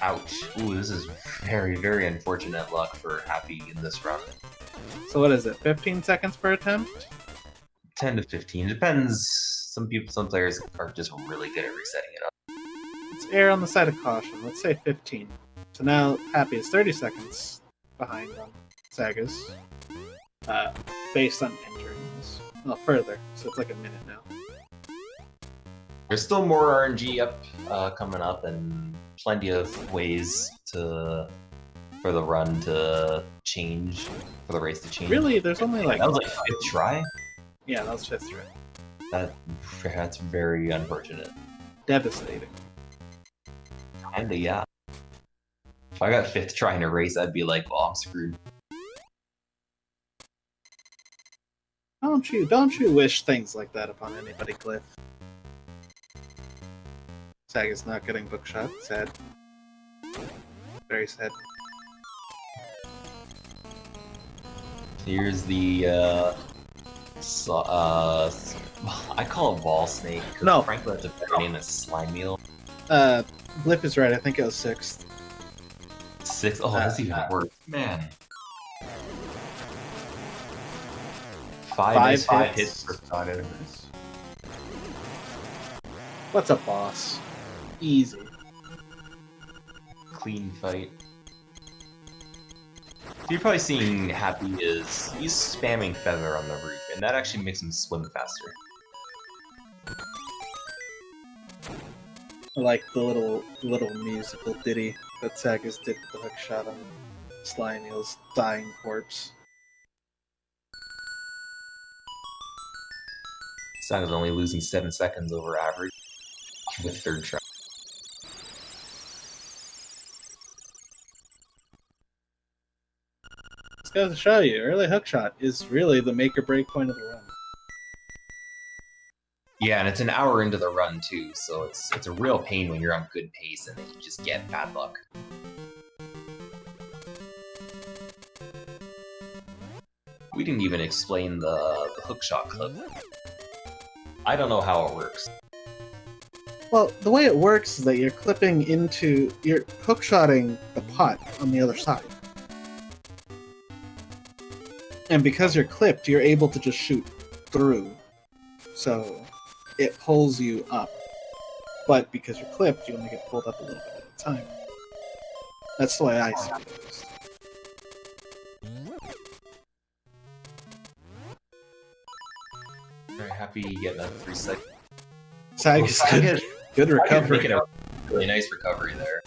Ouch. Ooh, this is very, very unfortunate luck for Happy in this run. So what is it, 15 seconds per attempt? 10 to 15. Depends. Some players are just really good at resetting it up. Let's err on the side of caution. Let's say 15. So now Happy is 30 seconds behind on Sagaz. Based on entering this. Well, further. So it's like a minute now. There's still more RNG coming up, and plenty of ways for the run to change, for the race to change. Really? There's only like... That was like 5th try? Yeah, that was 5th try. That's very unfortunate. Devastating. Kinda, yeah. If I got 5th try in a race, I'd be like, well, I'm screwed. Don't you wish things like that upon anybody, Cliff. Sagaz not getting bookshot. Sad. Very sad. Here's the So, I call it Ball Snake. No. Frankly, that's a better name than Slime Meal. Blip is right. I think it was 6th. 6? Oh, that's even worse. Man. 5 hits per shot enemies. What's a boss? Easy. Clean fight. You're probably seeing Happy is he's spamming Feather on the roof, and that actually makes him swim faster. I like the little musical ditty that Sagaz did with the hook shot on Slime's dying corpse. Sagaz only losing 7 seconds over average with 3rd try. This goes to show you, early hookshot is really the make or break point of the run. Yeah, and it's an hour into the run too, so it's a real pain when you're on good pace and then you just get bad luck. We didn't even explain the hookshot clip. I don't know how it works. Well, the way it works is that you're hookshotting the pot on the other side. And because you're clipped, you're able to just shoot through. So it pulls you up. But because you're clipped, you only get pulled up a little bit at a time. That's the way I see it. At least. Very happy getting a 3 second. Sagaz, good recovery. Making a really nice recovery there.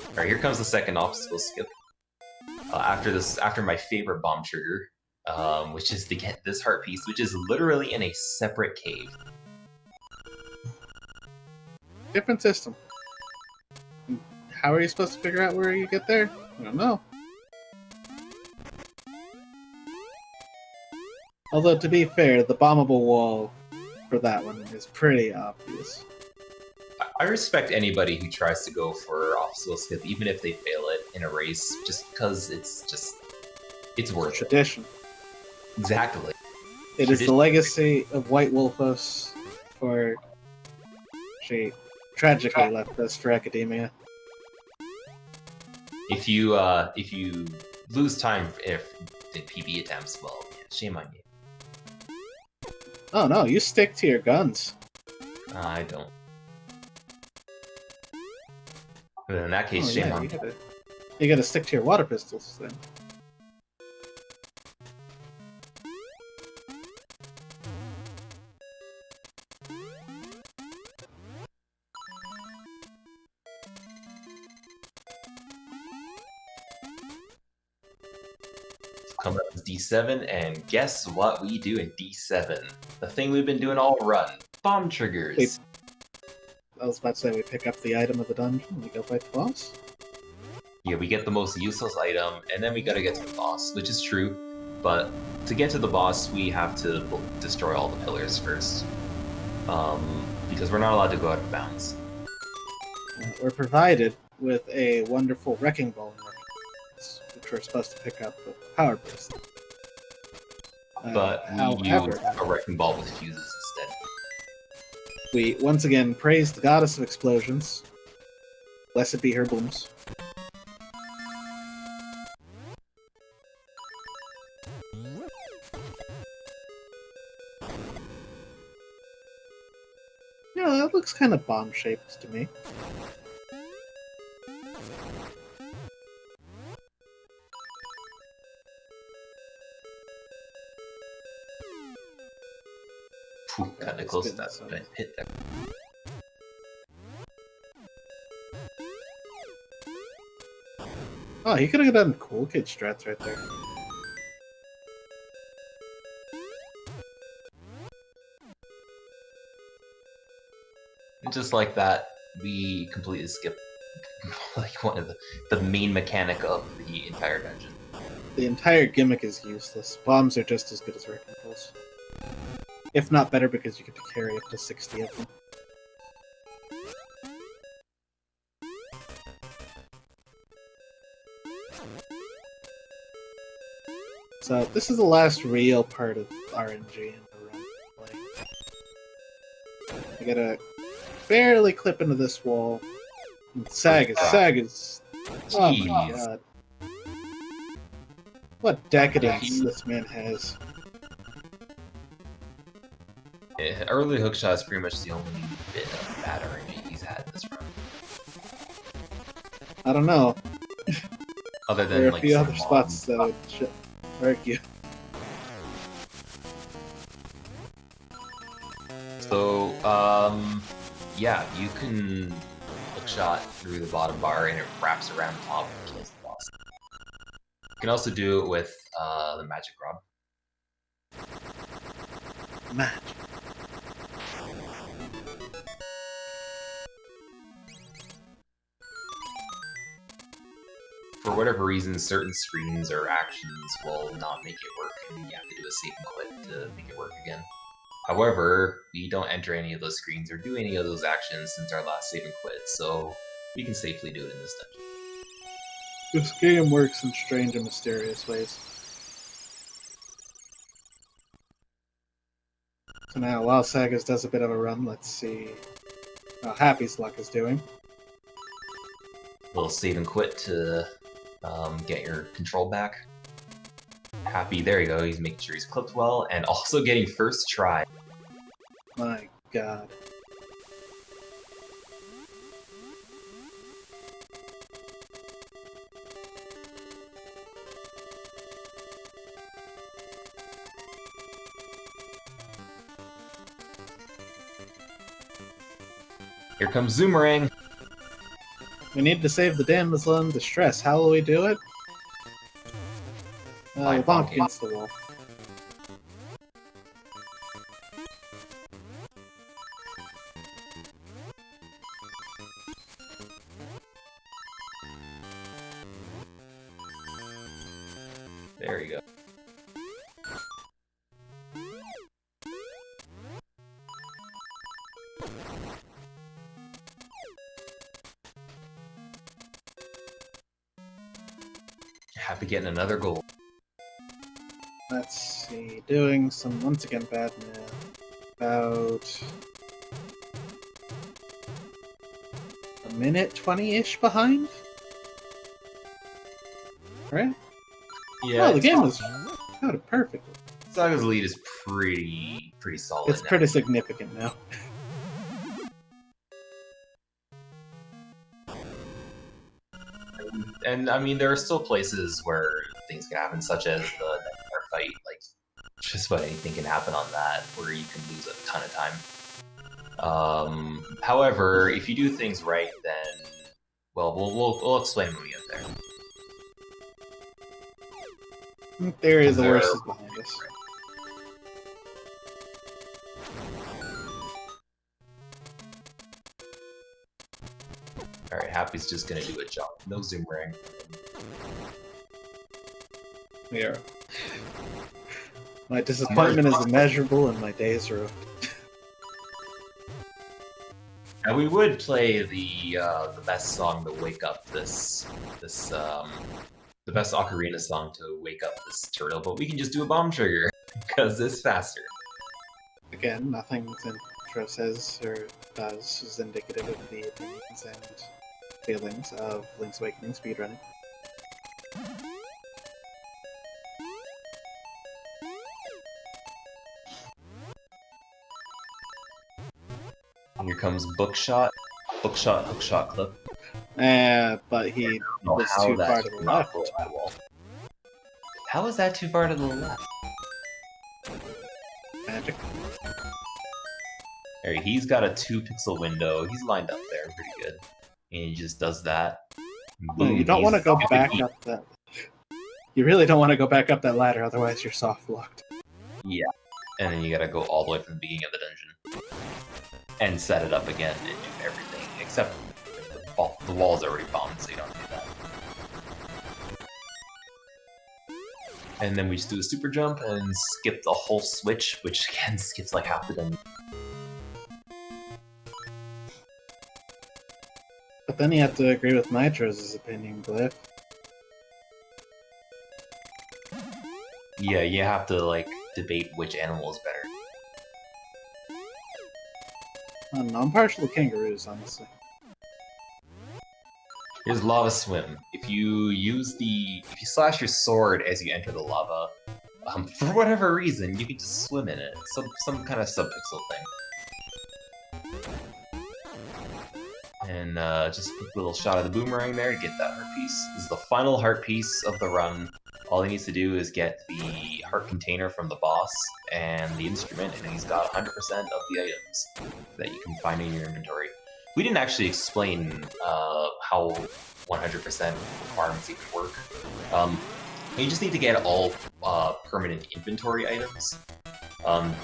Alright, here comes the second obstacle skip. After my favorite bomb trigger, which is to get this heart piece, which is literally in a separate cave. Different system. How are you supposed to figure out where you get there? I don't know. Although, to be fair, the bombable wall for that one is pretty obvious. I respect anybody who tries to go for obstacle skip, even if they fail it in a race, just because it's worth it. Tradition. Exactly. It is the legacy of White Wolfos, for she tragically left us for academia. If you lose time in PB attempts, well, shame on you. Oh no, you stick to your guns. I don't. But in that case, shame on you. You gotta stick to your water pistols then. Coming up is D7, and guess what we do in D7? The thing we've been doing all run. Bomb triggers. I was about to say we pick up the item of the dungeon and we go fight the boss. Yeah, we get the most useless item, and then we gotta get to the boss, which is true. But to get to the boss, we have to destroy all the pillars first. Because we're not allowed to go out of bounds. We're provided with a wonderful wrecking ball in Wrecking, which we're supposed to pick up with power burst. But we however, use a wrecking ball with fuses instead. We once again praise the goddess of explosions. Blessed be her booms. Yeah, that looks kind of bomb-shaped to me. Kinda close to that, but I hit that. Oh, he could have done cool kid strats right there. And just like that, we completely skip like one of the main mechanic of the entire dungeon. The entire gimmick is useless. Bombs are just as good as wrecking balls. If not better, because you get to carry up to 60 of them. So this is the last real part of RNG in the run. I gotta barely clip into this wall. Sagaz. Oh my god. What decadence this man has. Yeah, early hookshot is pretty much the only bit of bad RNG he's had this run. I don't know. Other than there are like a few some other spots that would hurt you. So, yeah, you can hookshot through the bottom bar and it wraps around the top and kills the boss. You can also do it with the magic rod. Magic. For whatever reason, certain screens or actions will not make it work, and you have to do a save and quit to make it work again. However, we don't enter any of those screens or do any of those actions since our last save and quit, so we can safely do it in this dungeon. This game works in strange and mysterious ways. So now, while Sagaz does a bit of a run, let's see how Happy's luck is doing. A little save and quit to get your control back. Happy, there you go, he's making sure he's clipped well, and also getting first try. My god. Here comes Zoomerang! We need to save the damsel in distress. How will we do it? By bonk bonking. against the wall. There you go. Happy getting another goal. Let's see. Doing some, once again, bad math. About a minute 20-ish behind? Right? Yeah, Oh, the game was counted perfectly. Saga's lead is pretty solid. It's pretty significant now. And I mean, there are still places where things can happen, such as the nightmare fight. Like, just about anything can happen on that, where you can lose a ton of time. However, if you do things right, then well, we'll explain when we get there. There is the worst is behind us. Alright, Happy's just gonna do a jump. No Zoomerang. Yeah. My disappointment is immeasurable and my days are over. Now we would play the best song to wake up the best ocarina song to wake up this turtle, but we can just do a bomb trigger because it's faster. Again, nothing Zentro says or does is indicative of the opinions and feelings of Link's Awakening speedrunning. Here comes Bookshot, hookshot clip. But he was too far to the left. How is that too far to the left? Magic. Alright, he's got a 2-pixel window. He's lined up there pretty good. And he just does that. Boom, you don't want to go back up that. You really don't want to go back up that ladder, otherwise you're soft locked. Yeah. And then you gotta go all the way from the beginning of the dungeon. And set it up again and do everything. Except the wall's already bombed, so you don't do that. And then we just do a super jump and skip the whole switch, which again skips like half the dungeon. But then you have to agree with Nitro's opinion, Glyph. Yeah, you have to like debate which animal is better. No, I'm partial to kangaroos, honestly. Here's Lava Swim. If you slash your sword as you enter the lava, for whatever reason, you can just swim in it. Some kind of subpixel thing. And just a quick little shot of the boomerang there to get that heart piece. This is the final heart piece of the run. All he needs to do is get the heart container from the boss and the instrument, and he's got 100% of the items that you can find in your inventory. We didn't actually explain how 100% requirements even work. You just need to get all permanent inventory items.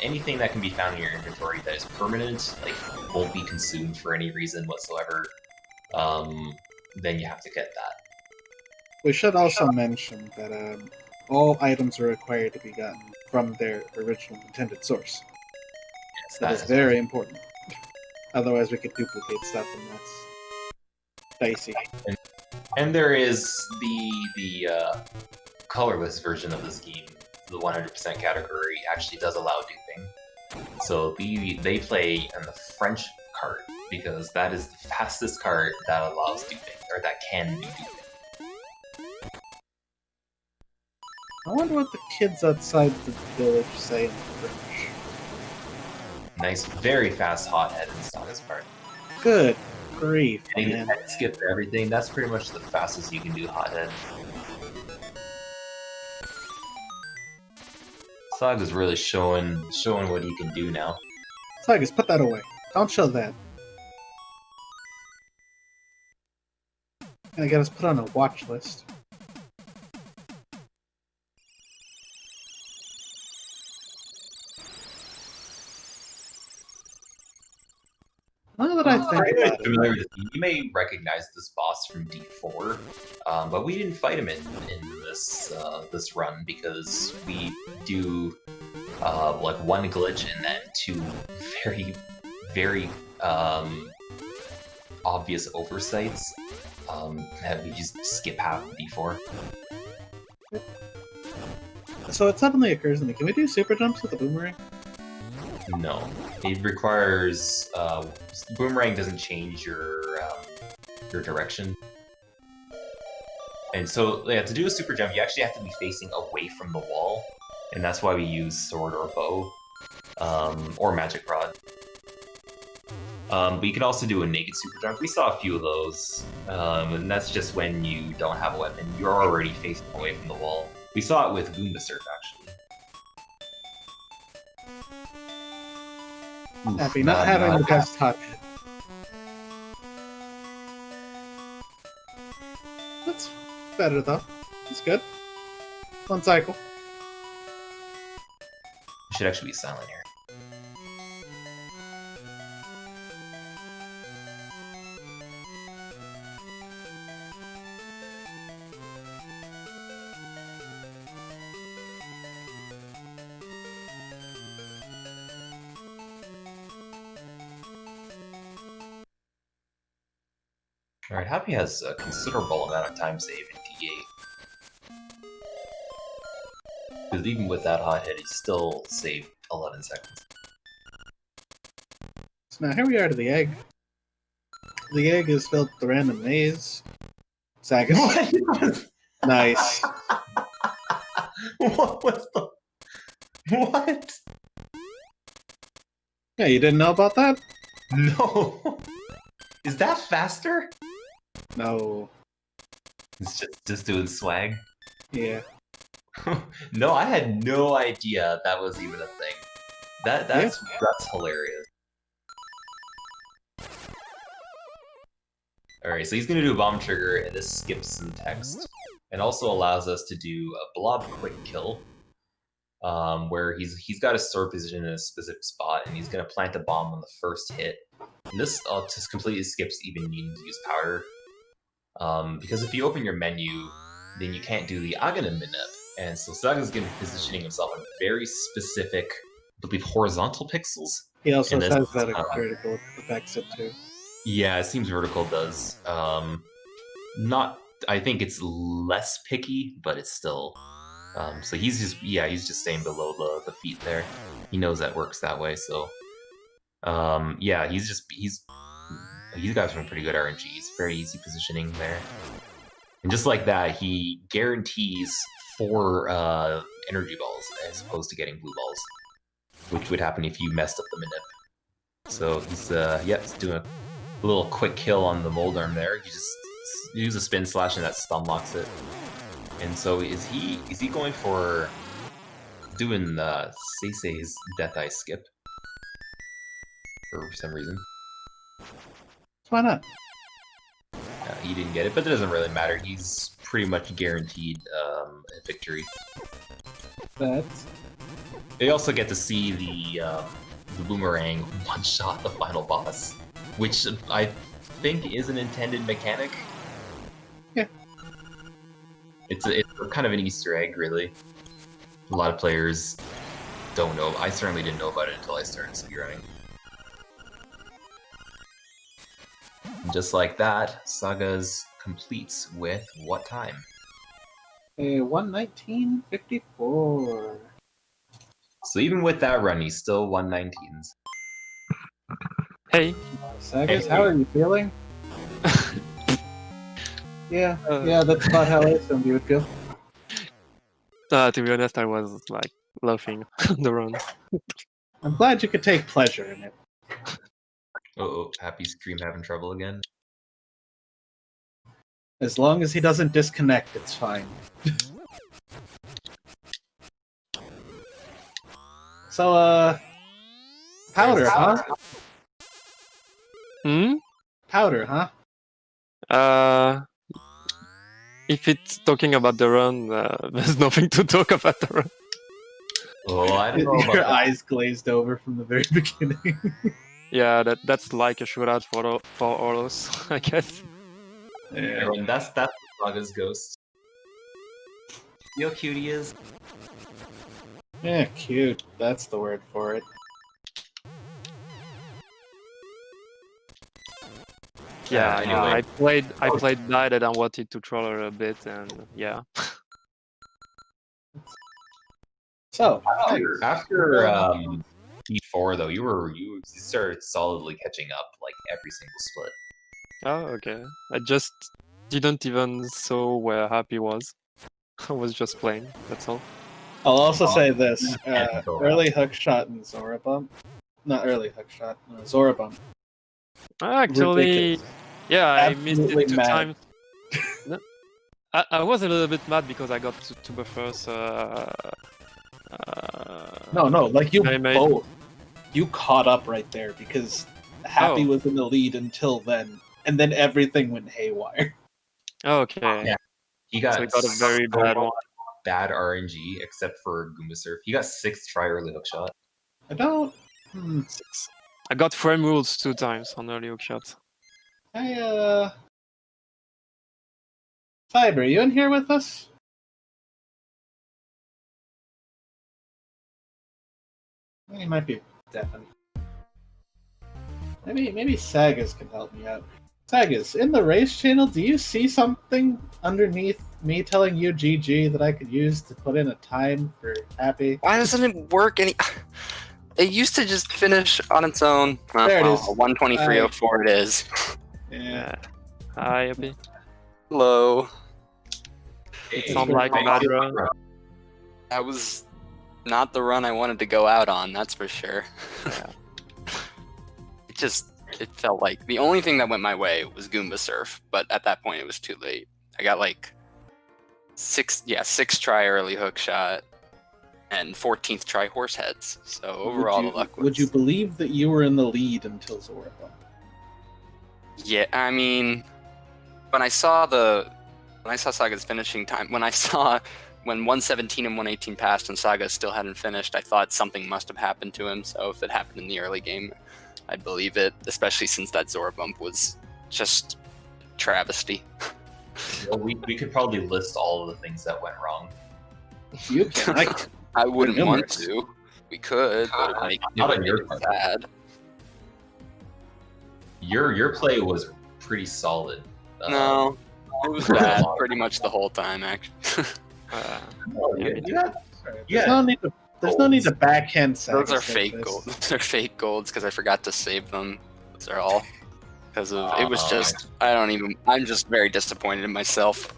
Anything that can be found in your inventory that is permanent, like, won't be consumed for any reason whatsoever, then you have to get that. We should also mention that all items are required to be gotten from their original intended source. Yes, that is very important. Otherwise we could duplicate stuff, and that's dicey. And there is the colorless version of this game. The 100% category actually does allow duping. So they play in the French cart, because that is the fastest cart that allows duping, or that can do duping. I wonder what the kids outside the village say in French. Nice, very fast hothead in Sagaz part. Good grief, man. Skip everything. That's pretty much the fastest you can do hothead. Sagaz really showing what he can do now. Sagaz, put that away. Don't show that. Gonna get us put on a watch list. Now that I think about it, you may recognize this boss from D4, but we didn't fight him in this run because we do like one glitch and then two very, very obvious oversights that we just skip half of D4. So it suddenly occurs to me, can we do super jumps with the boomerang? No. It requires... boomerang doesn't change your direction. And so, yeah, to do a super jump, you actually have to be facing away from the wall. And that's why we use sword or bow. Or magic rod. But you can also do a naked super jump. We saw a few of those. And that's just when you don't have a weapon. You're already facing away from the wall. We saw it with Goomba Surf, actually. Happy not having the best hot hit. That's better though. That's good. One cycle. We should actually be silent here. Alright, Happy has a considerable amount of time saved in D8. Because even with that hot hit, he still saved 11 seconds. So now here we are to the egg. The egg is filled with the random maze. Sagaz. What? Nice. What was the... What? Yeah, you didn't know about that? No! Is that faster? No. It's just doing swag? Yeah. No, I had no idea that was even a thing. That's hilarious. Alright, so he's gonna do a bomb trigger, and this skips some text. And also allows us to do a blob quick kill. Where he's got his sword position in a specific spot, and he's gonna plant a bomb on the first hit. And this just completely skips even needing to use powder. Because if you open your menu, then you can't do the Aghanim Minip. And so Sagaz is going to be positioning himself on very specific, I believe, horizontal pixels. He also says that vertical affects it too. Yeah, it seems vertical does. I think it's less picky, but it's still So he's just staying below the feet there. He knows that works that way. So yeah, he's got some pretty good RNG. He's very easy positioning there, and just like that, he guarantees 4 energy balls as opposed to getting blue balls, which would happen if you messed up the manip. So he's he's doing a little quick kill on the mold arm there. He just uses a spin slash and that stun locks it. And so is he going for doing Seisei's Death Eye skip for some reason? Why not? He didn't get it, but it doesn't really matter. He's pretty much guaranteed a victory. That's... They also get to see the boomerang one-shot the final boss, which I think is an intended mechanic. Yeah. It's kind of an Easter egg, really. A lot of players don't know. I certainly didn't know about it until I started speedrunning. Just like that, Sagaz completes with what time? A 1:19:54. So even with that run, he's still 1:19s. Hey. Sagaz, how are you feeling? Yeah, that's about how I assumed you would feel. To be honest, I was like laughing the run. I'm glad you could take pleasure in it. Oh, Happy Stream having trouble again? As long as he doesn't disconnect, it's fine. So, Powder, huh? Powder, huh? If it's talking about the run, there's nothing to talk about the run. Oh, I don't know about Your that. eyes glazed over from the very beginning. Yeah, that's like a shootout for Oros, I guess. Yeah, everyone, that's Sagaz ghost. You know how cute he is? Yeah, cute. That's the word for it. Yeah, Anyway. I played bad and I wanted to troll her a bit, and yeah. So, After E4 though, you started solidly catching up like every single split. Oh, okay. I just didn't even saw where Happy was. I was just playing, that's all. I'll also say this. Early hookshot and Zora bump. Not early hookshot, Zora bump. Actually, Ridiculous. yeah, I missed Absolutely it 2 mad. times. No, I was a little bit mad because I got to buffers. No, like you I made- both. You caught up right there because Happy was in the lead until then, and then everything went haywire. Okay. Yeah. He got, So we got a very so bad one. bad RNG, except for Goomba Surf. He got 6th try early hookshot. I don't. 6. I got frame rules 2 times on early hookshot. Cyber, you in here with us? He might be deafened. Maybe Sagaz can help me out. Sagaz, in the race channel, do you see something underneath me telling you GG that I could use to put in a time for Happy? Why doesn't it work any? It used to just finish on its own. Well, There it is. 1:23:04 it is. Yeah. Hi, Happy. Hello. It sounds like a bad run. That was not the run I wanted to go out on, that's for sure. Yeah. It felt like the only thing that went my way was Goomba Surf, but at that point it was too late. I got like 6 try early hook shot and 14th try horse heads. So overall the luck was... Would you believe that you were in the lead until Zora bump? Yeah, I mean, when I saw Saga's finishing time, when 117 and 118 passed and Saga still hadn't finished, I thought something must have happened to him. So if it happened in the early game, I'd believe it, especially since that Zora bump was just travesty. Well, we could probably list all of the things that went wrong. You can. I wouldn't want numerous. to. We could, but it would make Not on it your part. sad. Your play was pretty solid. No, it was bad pretty much the whole time, actually. There's no need to. There's no need to backhand Sagaz. Those are fake gold. Those are fake golds because I forgot to save them. Those are all because of it was just. I'm just very disappointed in myself.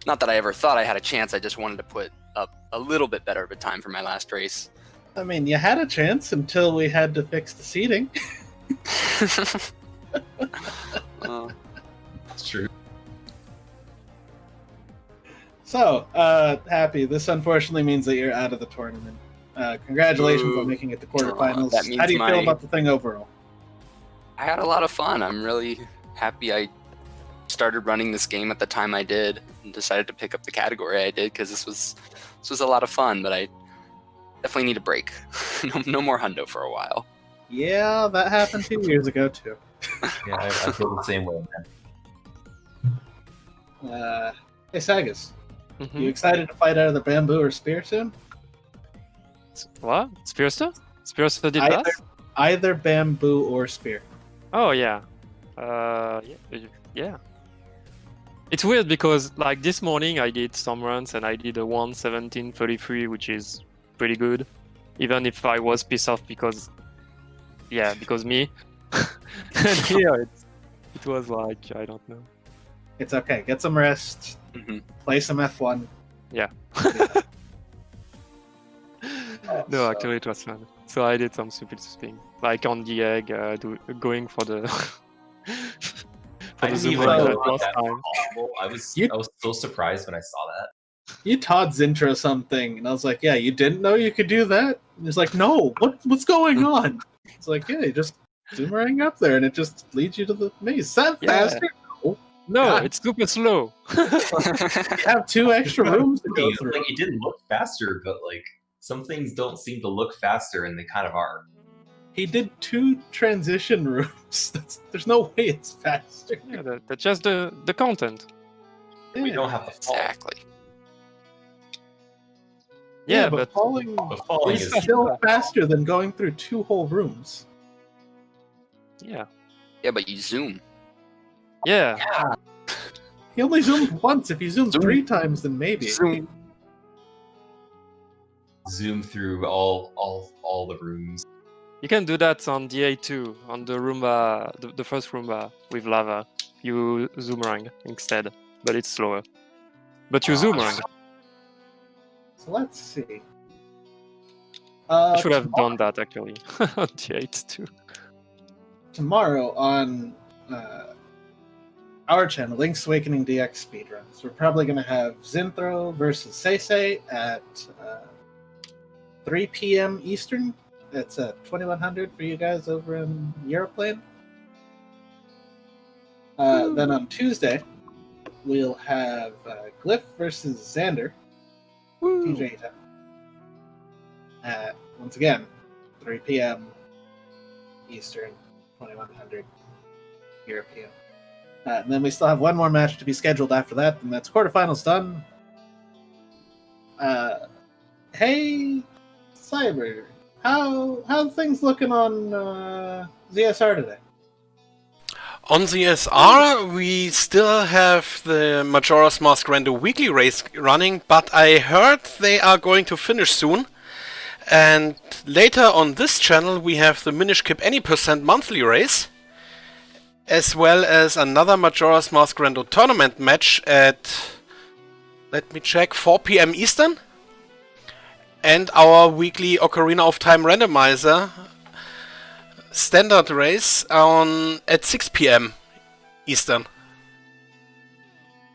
Not that I ever thought I had a chance. I just wanted to put up a little bit better of a time for my last race. I mean, you had a chance until we had to fix the seating. That's true. So, Happy, this unfortunately means that you're out of the tournament. Congratulations on making it to quarterfinals. That means How do you feel about the thing overall? I had a lot of fun. I'm really happy I started running this game at the time I did and decided to pick up the category I did because this was a lot of fun, but I definitely need a break. No more hundo for a while. Yeah, that happened 2 years ago too. Yeah, I feel the same way, man. Hey Sagaz, you excited to fight out of the bamboo or spear soon? What? Spearster? Spearster did Either, that? either bamboo or spear. Oh yeah. Yeah. It's weird because like this morning I did some runs and I did a 1:17:33, which is pretty good. Even if I was pissed off because me. And here it was like, I don't know. It's okay. Get some rest. Play some F1. Yeah. No, actually it was fun. So I did some stupid thing, like on the egg, going for the I didn't zoom even run know that last that time. was possible. I was so surprised when I saw that. You Todd's intro something, and I was like, "Yeah, you didn't know you could do that." And he's like, "No, what's going on?" It's like, "Yeah, you just boomerang up there, and it just leads you to the maze. Is that faster?" No, God. it's super slow. You have 2 extra rooms to go through. Like, it didn't look faster, but like some things don't seem to look faster, and they kind of are. He did 2 transition rooms. There's no way it's faster. Yeah, that's just the content. We don't have to fall. Exactly. Yeah, but falling falling is is still faster than going through 2 whole rooms. Yeah. Yeah, but you zoom. Yeah. He only zoomed once. If he zoomed 3 times, then maybe. Zoom through all the rooms. You can do that on the A2, on the Roomba, the first Roomba with lava. You zoomerang instead, but it's slower. But you zoomerang. So let's see. I should have done that actually on the A2. Tomorrow on our channel, Link's Awakening DX Speedruns, we're probably going to have Zinthro versus Seisei at 3 p.m. Eastern. That's 2100 for you guys over in Europlane. Then on Tuesday, we'll have Glyph versus Xander. TJ time. At, once again, 3 p.m. Eastern, 2100 European. And then we still have one more match to be scheduled after that, and that's quarterfinals done. Hey, Cyber, how things looking on ZSR today? On ZSR, we still have the Majora's Mask Rando weekly race running, but I heard they are going to finish soon. And later on this channel, we have the Minish Kip Any % monthly race, as well as another Majora's Mask Rando tournament match at, let me check, 4 p.m. Eastern. And our weekly Ocarina of Time randomizer standard race at 6 p.m. Eastern.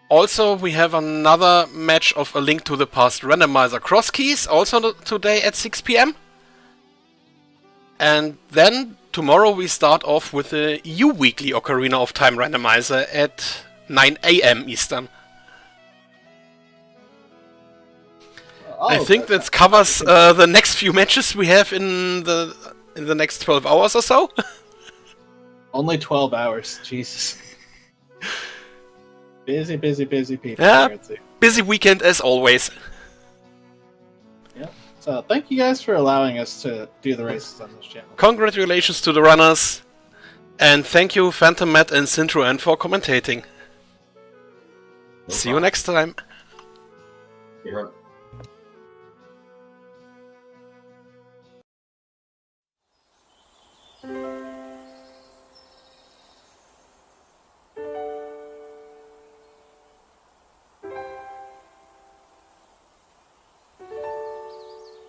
Also, we have another match of A Link to the Past randomizer cross keys, also today at 6 p.m. And then tomorrow we start off with the EU weekly Ocarina of Time randomizer at 9 a.m. Eastern. I think that covers the next few matches we have in the next 12 hours or so. Only 12 hours, Jesus. Busy people. Yeah, busy weekend as always. Yeah. So thank you guys for allowing us to do the races on this channel. Congratulations to the runners. And thank you, Phantom Matt and Syntroen, for commentating. See you next time. You're